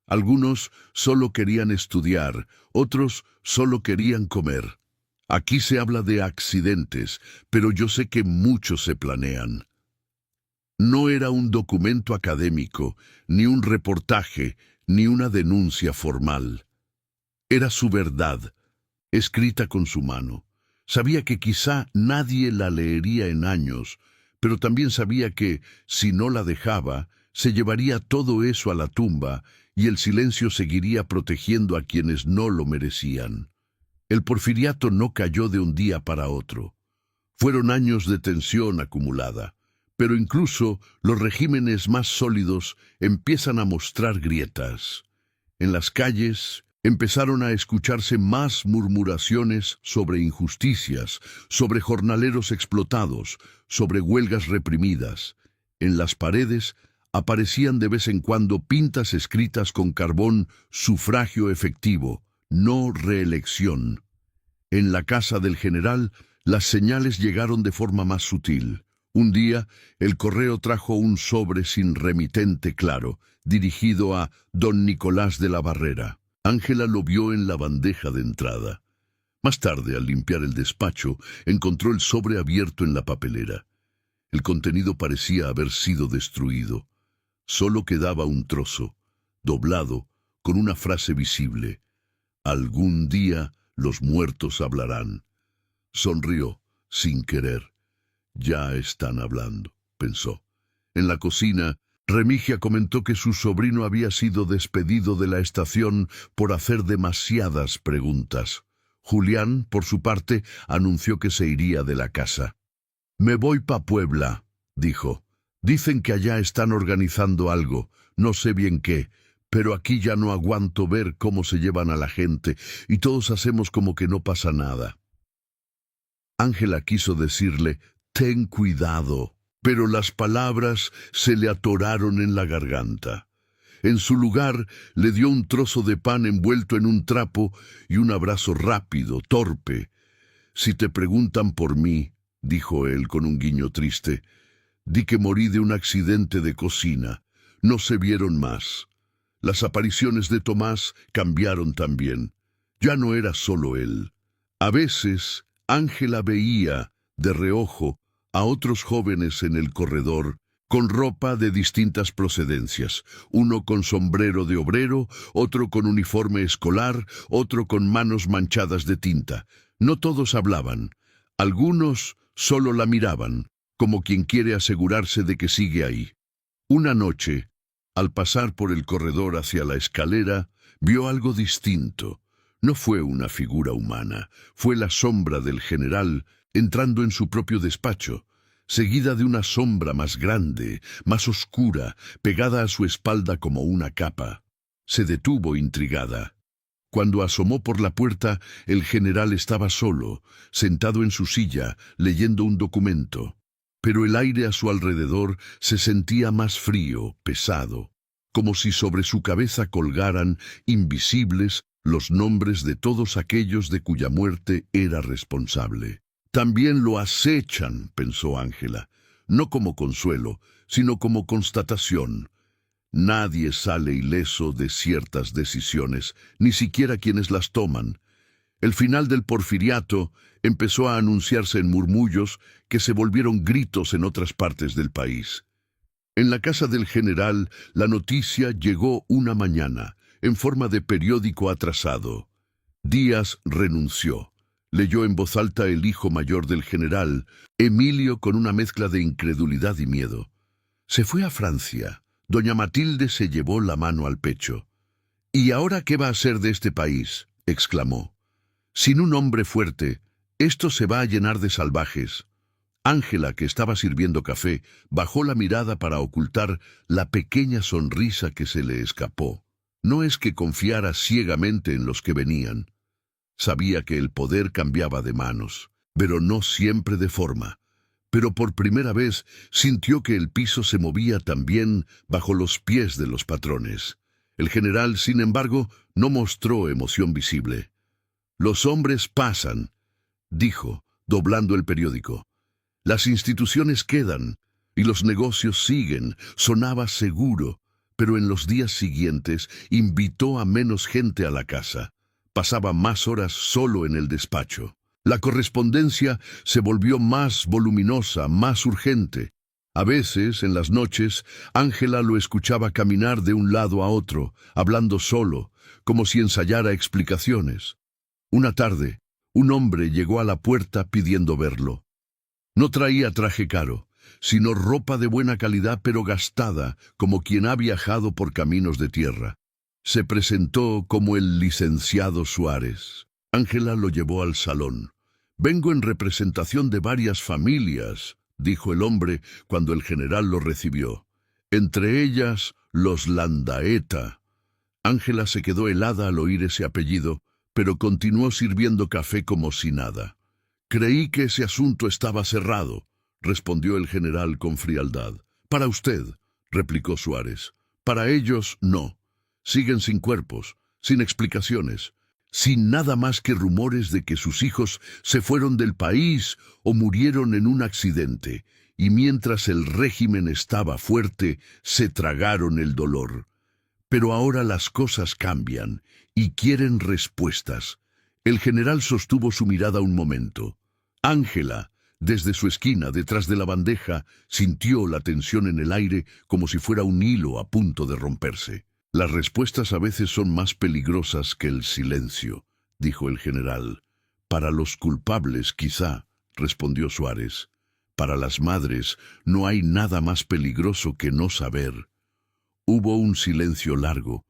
S1: Algunos solo querían estudiar, otros solo querían comer. Aquí se habla de accidentes, pero yo sé que muchos se planean. No era un documento académico, ni un reportaje, ni una denuncia formal. Era su verdad, escrita con su mano. Sabía que quizá nadie la leería en años, pero también sabía que, si no la dejaba, se llevaría todo eso a la tumba y el silencio seguiría protegiendo a quienes no lo merecían. El porfiriato no cayó de un día para otro. Fueron años de tensión acumulada, pero incluso los regímenes más sólidos empiezan a mostrar grietas. En las calles empezaron a escucharse más murmuraciones sobre injusticias, sobre jornaleros explotados, sobre huelgas reprimidas. En las paredes aparecían de vez en cuando pintas escritas con carbón: sufragio efectivo, no reelección. En la casa del general, las señales llegaron de forma más sutil. Un día, el correo trajo un sobre sin remitente claro, dirigido a don Nicolás de la Barrera. Ángela lo vio en la bandeja de entrada. Más tarde, al limpiar el despacho, encontró el sobre abierto en la papelera. El contenido parecía haber sido destruido. Solo quedaba un trozo, doblado, con una frase visible: «Algún día los muertos hablarán». Sonrió, sin querer. «Ya están hablando», pensó. En la cocina, Remigia comentó que su sobrino había sido despedido de la estación por hacer demasiadas preguntas. Julián, por su parte, anunció que se iría de la casa. «Me voy pa' Puebla», dijo. «Dicen que allá están organizando algo, no sé bien qué, pero aquí ya no aguanto ver cómo se llevan a la gente y todos hacemos como que no pasa nada». Ángela quiso decirle: «Ten cuidado», pero las palabras se le atoraron en la garganta. En su lugar, le dio un trozo de pan envuelto en un trapo y un abrazo rápido, torpe. «Si te preguntan por mí», dijo él con un guiño triste, «di que morí de un accidente de cocina. No se vieron más». Las apariciones de Tomás cambiaron también. Ya no era solo él. A veces, Ángela veía, de reojo, a otros jóvenes en el corredor, con ropa de distintas procedencias, uno con sombrero de obrero, otro con uniforme escolar, otro con manos manchadas de tinta. No todos hablaban. Algunos solo la miraban, como quien quiere asegurarse de que sigue ahí. Una noche, al pasar por el corredor hacia la escalera, vio algo distinto. No fue una figura humana, fue la sombra del general entrando en su propio despacho, seguida de una sombra más grande, más oscura, pegada a su espalda como una capa. Se detuvo intrigada. Cuando asomó por la puerta, el general estaba solo, sentado en su silla, leyendo un documento. Pero el aire a su alrededor se sentía más frío, pesado, como si sobre su cabeza colgaran, invisibles, los nombres de todos aquellos de cuya muerte era responsable. «También lo acechan», pensó Ángela, no como consuelo, sino como constatación. Nadie sale ileso de ciertas decisiones, ni siquiera quienes las toman. El final del porfiriato empezó a anunciarse en murmullos que se volvieron gritos en otras partes del país. En la casa del general, la noticia llegó una mañana, en forma de periódico atrasado. Díaz renunció. Leyó en voz alta el hijo mayor del general, Emilio, con una mezcla de incredulidad y miedo. Se fue a Francia. Doña Matilde se llevó la mano al pecho. «¿Y ahora qué va a ser de este país?», exclamó. «Sin un hombre fuerte, esto se va a llenar de salvajes». Ángela, que estaba sirviendo café, bajó la mirada para ocultar la pequeña sonrisa que se le escapó. No es que confiara ciegamente en los que venían. Sabía que el poder cambiaba de manos, pero no siempre de forma. Pero por primera vez sintió que el piso se movía también bajo los pies de los patrones. El general, sin embargo, no mostró emoción visible. «Los hombres pasan», dijo, doblando el periódico. «Las instituciones quedan y los negocios siguen», sonaba seguro, pero en los días siguientes invitó a menos gente a la casa. Pasaba más horas solo en el despacho. La correspondencia se volvió más voluminosa, más urgente. A veces, en las noches, Ángela lo escuchaba caminar de un lado a otro, hablando solo, como si ensayara explicaciones. Una tarde, un hombre llegó a la puerta pidiendo verlo. No traía traje caro, sino ropa de buena calidad pero gastada, como quien ha viajado por caminos de tierra. Se presentó como el licenciado Suárez. Ángela lo llevó al salón. «Vengo en representación de varias familias», dijo el hombre cuando el general lo recibió. «Entre ellas, los Landaeta». Ángela se quedó helada al oír ese apellido, pero continuó sirviendo café como si nada. «Creí que ese asunto estaba cerrado», respondió el general con frialdad. «Para usted», replicó Suárez. «Para ellos, no. Siguen sin cuerpos, sin explicaciones, sin nada más que rumores de que sus hijos se fueron del país o murieron en un accidente, y mientras el régimen estaba fuerte, se tragaron el dolor. Pero ahora las cosas cambian y quieren respuestas». El general sostuvo su mirada un momento. Ángela, desde su esquina, detrás de la bandeja, sintió la tensión en el aire como si fuera un hilo a punto de romperse. Las respuestas a veces son más peligrosas que el silencio, dijo el general. Para los culpables, quizá, respondió Suárez. Para las madres no hay nada más peligroso que no saber. Hubo un silencio largo.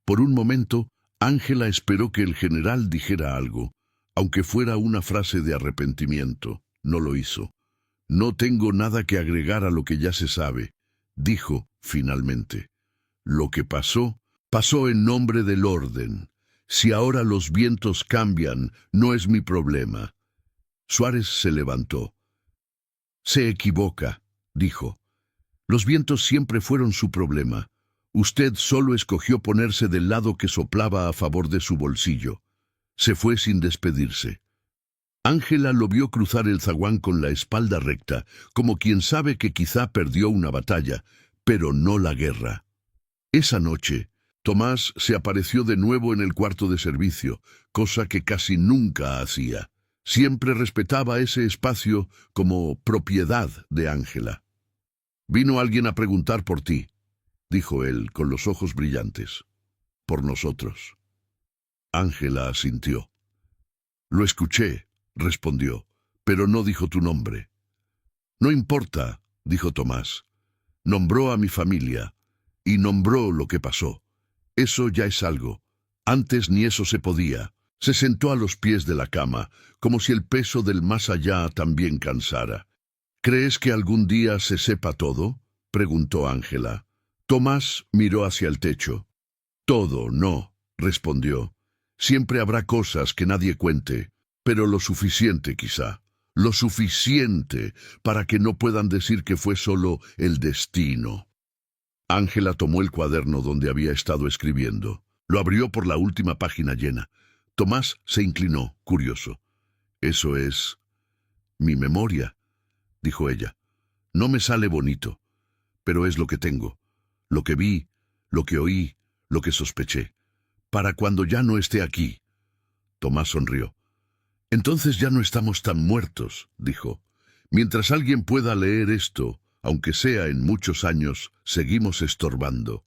S1: Por un momento, Ángela esperó que el general dijera algo, aunque fuera una frase de arrepentimiento. No lo hizo. No tengo nada que agregar a lo que ya se sabe, dijo finalmente. Lo que pasó, pasó en nombre del orden. Si ahora los vientos cambian, no es mi problema. Suárez se levantó. Se equivoca, dijo. Los vientos siempre fueron su problema. Usted solo escogió ponerse del lado que soplaba a favor de su bolsillo. Se fue sin despedirse. Ángela lo vio cruzar el zaguán con la espalda recta, como quien sabe que quizá perdió una batalla, pero no la guerra. Esa noche, Tomás se apareció de nuevo en el cuarto de servicio, cosa que casi nunca hacía. Siempre respetaba ese espacio como propiedad de Ángela. «Vino alguien a preguntar por ti», dijo él con los ojos brillantes. «Por nosotros». Ángela asintió. «Lo escuché», respondió, «pero no dijo tu nombre». «No importa», dijo Tomás. «Nombró a mi familia y nombró lo que pasó. Eso ya es algo. Antes ni eso se podía». Se sentó a los pies de la cama, como si el peso del más allá también cansara. «¿Crees que algún día se sepa todo?», preguntó Ángela. Tomás miró hacia el techo. «Todo, no», respondió. «Siempre habrá cosas que nadie cuente, pero lo suficiente quizá. Lo suficiente para que no puedan decir que fue solo el destino». Ángela tomó el cuaderno donde había estado escribiendo. Lo abrió por la última página llena. Tomás se inclinó, curioso. «Eso es mi memoria», dijo ella. «No me sale bonito, pero es lo que tengo, lo que vi, lo que oí, lo que sospeché. Para cuando ya no esté aquí». Tomás sonrió. «Entonces ya no estamos tan muertos», dijo. «Mientras alguien pueda leer esto, aunque sea en muchos años, seguimos estorbando».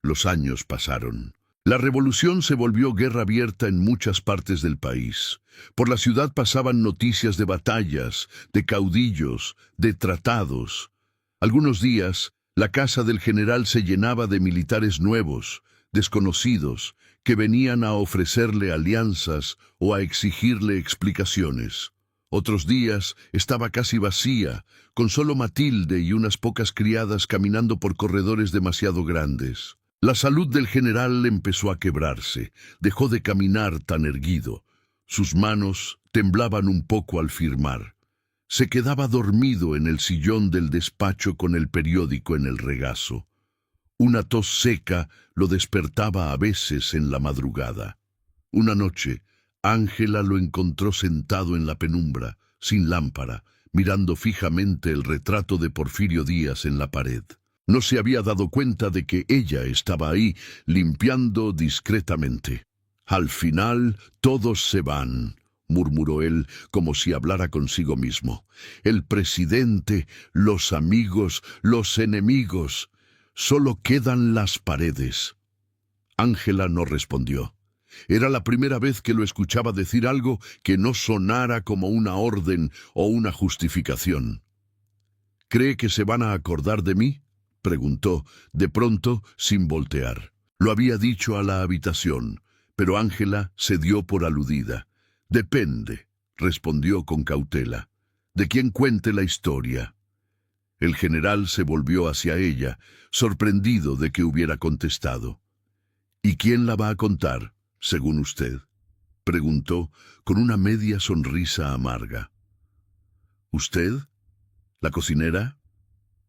S1: Los años pasaron. La revolución se volvió guerra abierta en muchas partes del país. Por la ciudad pasaban noticias de batallas, de caudillos, de tratados. Algunos días, la casa del general se llenaba de militares nuevos, desconocidos, que venían a ofrecerle alianzas o a exigirle explicaciones. Otros días estaba casi vacía, con solo Matilde y unas pocas criadas caminando por corredores demasiado grandes. La salud del general empezó a quebrarse, dejó de caminar tan erguido. Sus manos temblaban un poco al firmar. Se quedaba dormido en el sillón del despacho con el periódico en el regazo. Una tos seca lo despertaba a veces en la madrugada. Una noche, Ángela lo encontró sentado en la penumbra, sin lámpara, mirando fijamente el retrato de Porfirio Díaz en la pared. No se había dado cuenta de que ella estaba ahí, limpiando discretamente. «Al final, todos se van», murmuró él, como si hablara consigo mismo. «El presidente, los amigos, los enemigos. Solo quedan las paredes». Ángela no respondió. Era la primera vez que lo escuchaba decir algo que no sonara como una orden o una justificación. «¿Cree que se van a acordar de mí?», preguntó, de pronto, sin voltear. Lo había dicho a la habitación, pero Ángela se dio por aludida. «Depende», respondió con cautela, «de quién cuente la historia». El general se volvió hacia ella, sorprendido de que hubiera contestado. «¿Y quién la va a contar, según usted?», preguntó, con una media sonrisa amarga. «¿Usted? ¿La cocinera?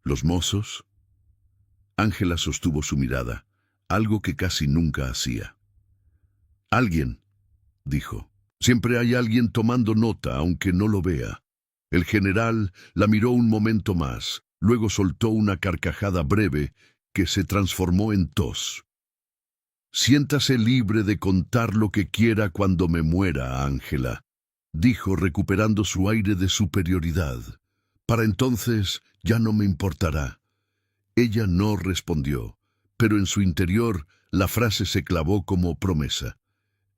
S1: ¿Los mozos?». Ángela sostuvo su mirada, algo que casi nunca hacía. «Alguien», dijo. «Siempre hay alguien tomando nota, aunque no lo vea». El general la miró un momento más, luego soltó una carcajada breve que se transformó en tos. «Siéntase libre de contar lo que quiera cuando me muera, Ángela», dijo recuperando su aire de superioridad. «Para entonces ya no me importará». Ella no respondió, pero en su interior la frase se clavó como promesa.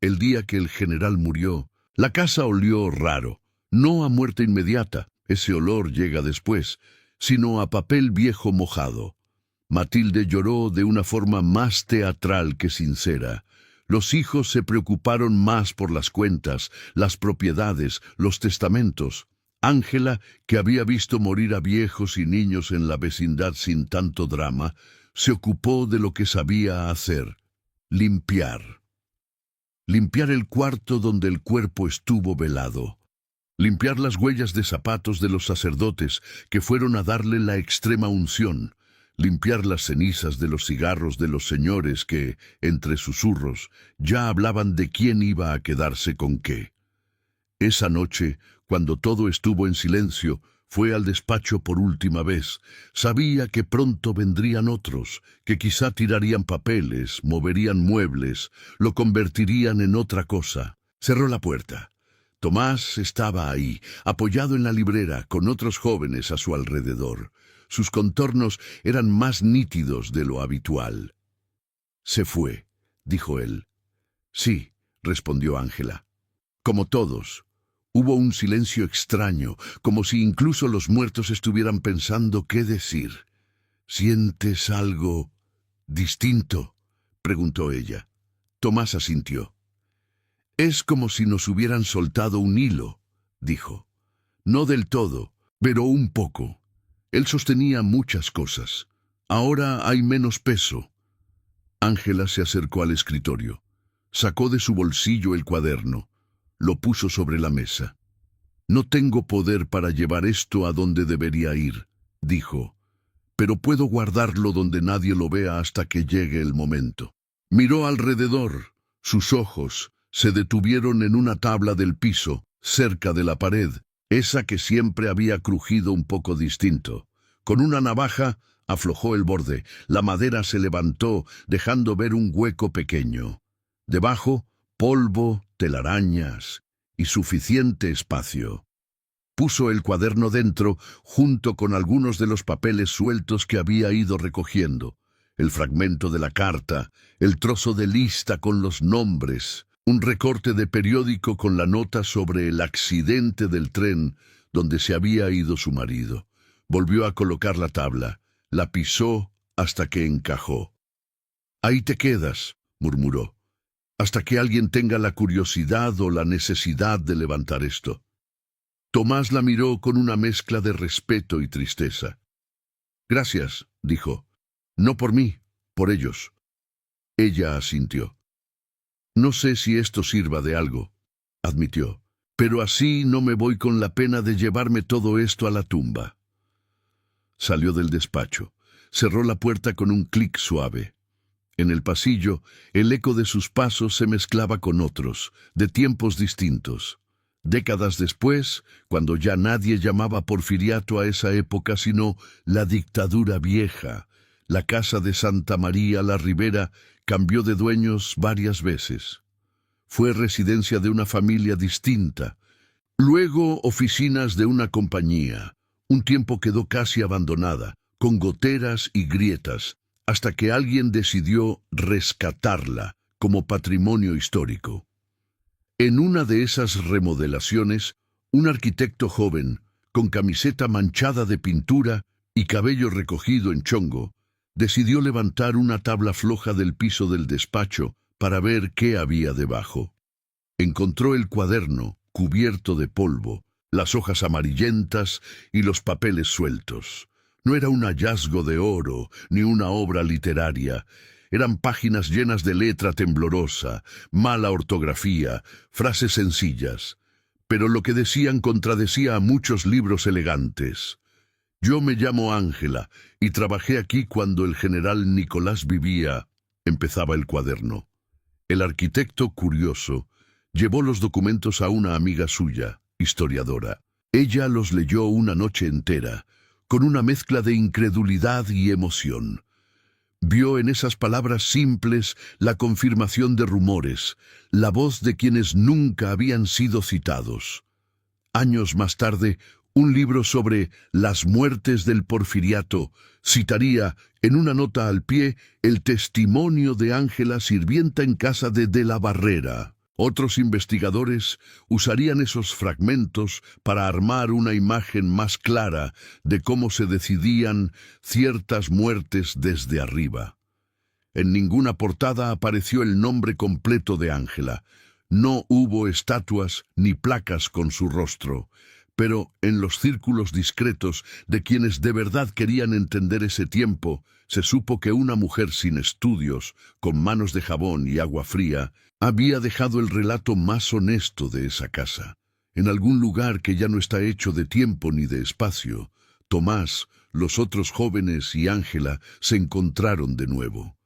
S1: El día que el general murió, la casa olió raro, no a muerte inmediata, ese olor llega después, sino a papel viejo mojado. Matilde lloró de una forma más teatral que sincera. Los hijos se preocuparon más por las cuentas, las propiedades, los testamentos. Ángela, que había visto morir a viejos y niños en la vecindad sin tanto drama, se ocupó de lo que sabía hacer: limpiar. Limpiar el cuarto donde el cuerpo estuvo velado. Limpiar las huellas de zapatos de los sacerdotes que fueron a darle la extrema unción. Limpiar las cenizas de los cigarros de los señores que, entre susurros, ya hablaban de quién iba a quedarse con qué. Esa noche, cuando todo estuvo en silencio, fue al despacho por última vez. Sabía que pronto vendrían otros, que quizá tirarían papeles, moverían muebles, lo convertirían en otra cosa. Cerró la puerta. Tomás estaba ahí, apoyado en la librera, con otros jóvenes a su alrededor. Sus contornos eran más nítidos de lo habitual. «Se fue», dijo él. «Sí», respondió Ángela. Como todos. Hubo un silencio extraño, como si incluso los muertos estuvieran pensando qué decir. «¿Sientes algo distinto?», preguntó ella. Tomás asintió. «Es como si nos hubieran soltado un hilo», dijo. «No del todo, pero un poco». Él sostenía muchas cosas. Ahora hay menos peso. Ángela se acercó al escritorio. Sacó de su bolsillo el cuaderno. Lo puso sobre la mesa. «No tengo poder para llevar esto a donde debería ir», dijo, «pero puedo guardarlo donde nadie lo vea hasta que llegue el momento». Miró alrededor. Sus ojos se detuvieron en una tabla del piso, cerca de la pared, esa que siempre había crujido un poco distinto. Con una navaja aflojó el borde. La madera se levantó, dejando ver un hueco pequeño. Debajo, polvo, telarañas y suficiente espacio. Puso el cuaderno dentro, junto con algunos de los papeles sueltos que había ido recogiendo. El fragmento de la carta, el trozo de lista con los nombres, un recorte de periódico con la nota sobre el accidente del tren donde se había ido su marido. Volvió a colocar la tabla, la pisó hasta que encajó. «Ahí te quedas», murmuró, «hasta que alguien tenga la curiosidad o la necesidad de levantar esto». Tomás la miró con una mezcla de respeto y tristeza. «Gracias», dijo. «No por mí, por ellos». Ella asintió. «No sé si esto sirva de algo», admitió, «pero así no me voy con la pena de llevarme todo esto a la tumba». Salió del despacho. Cerró la puerta con un clic suave. En el pasillo, el eco de sus pasos se mezclaba con otros, de tiempos distintos. Décadas después, cuando ya nadie llamaba porfiriato a esa época sino la dictadura vieja, la casa de Santa María la Ribera cambió de dueños varias veces. Fue residencia de una familia distinta, luego oficinas de una compañía. Un tiempo quedó casi abandonada, con goteras y grietas, hasta que alguien decidió rescatarla como patrimonio histórico. En una de esas remodelaciones, un arquitecto joven, con camiseta manchada de pintura y cabello recogido en chongo, decidió levantar una tabla floja del piso del despacho para ver qué había debajo. Encontró el cuaderno, cubierto de polvo, las hojas amarillentas y los papeles sueltos. No era un hallazgo de oro, ni una obra literaria. Eran páginas llenas de letra temblorosa, mala ortografía, frases sencillas. Pero lo que decían contradecía a muchos libros elegantes. «Yo me llamo Ángela y trabajé aquí cuando el general Nicolás vivía», empezaba el cuaderno. El arquitecto, curioso, llevó los documentos a una amiga suya, historiadora. Ella los leyó una noche entera, con una mezcla de incredulidad y emoción. Vio en esas palabras simples la confirmación de rumores, la voz de quienes nunca habían sido citados. Años más tarde, Un libro sobre las muertes del Porfiriato citaría, en una nota al pie, el testimonio de Ángela, sirvienta en casa de la Barrera. Otros investigadores usarían esos fragmentos para armar una imagen más clara de cómo se decidían ciertas muertes desde arriba. En ninguna portada apareció el nombre completo de Ángela. No hubo estatuas ni placas con su rostro, pero en los círculos discretos de quienes de verdad querían entender ese tiempo, se supo que una mujer sin estudios, con manos de jabón y agua fría, había dejado el relato más honesto de esa casa. En algún lugar que ya no está hecho de tiempo ni de espacio, Tomás, los otros jóvenes y Ángela se encontraron de nuevo.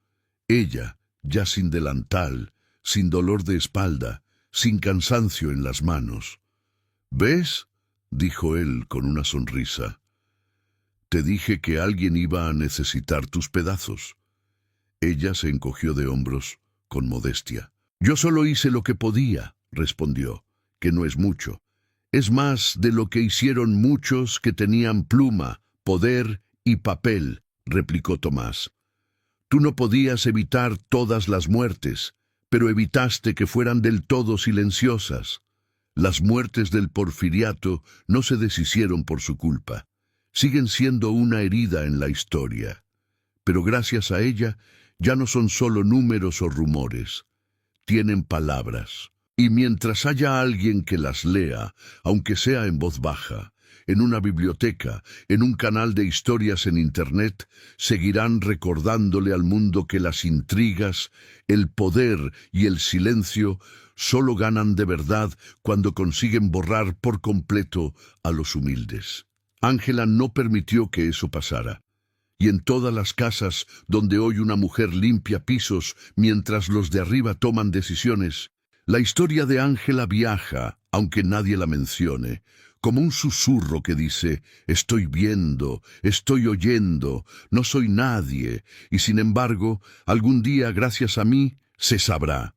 S1: Ella, ya sin delantal, sin dolor de espalda, sin cansancio en las manos. «¿Ves?», dijo él con una sonrisa. «Te dije que alguien iba a necesitar tus pedazos». Ella se encogió de hombros, con modestia. «Yo solo hice lo que podía», respondió, «que no es mucho. Es más de lo que hicieron muchos que tenían pluma, poder y papel», replicó Tomás. «Tú no podías evitar todas las muertes, pero evitaste que fueran del todo silenciosas. Las muertes del Porfiriato no se deshicieron por su culpa. Siguen siendo una herida en la historia. Pero gracias a ella, ya no son solo números o rumores. Tienen palabras. Y mientras haya alguien que las lea, aunque sea en voz baja, en una biblioteca, en un canal de historias en Internet, seguirán recordándole al mundo que las intrigas, el poder y el silencio solo ganan de verdad cuando consiguen borrar por completo a los humildes. Ángela no permitió que eso pasara. Y en todas las casas donde hoy una mujer limpia pisos mientras los de arriba toman decisiones, la historia de Ángela viaja, aunque nadie la mencione, como un susurro que dice: «Estoy viendo, estoy oyendo, no soy nadie, y sin embargo, algún día, gracias a mí, se sabrá».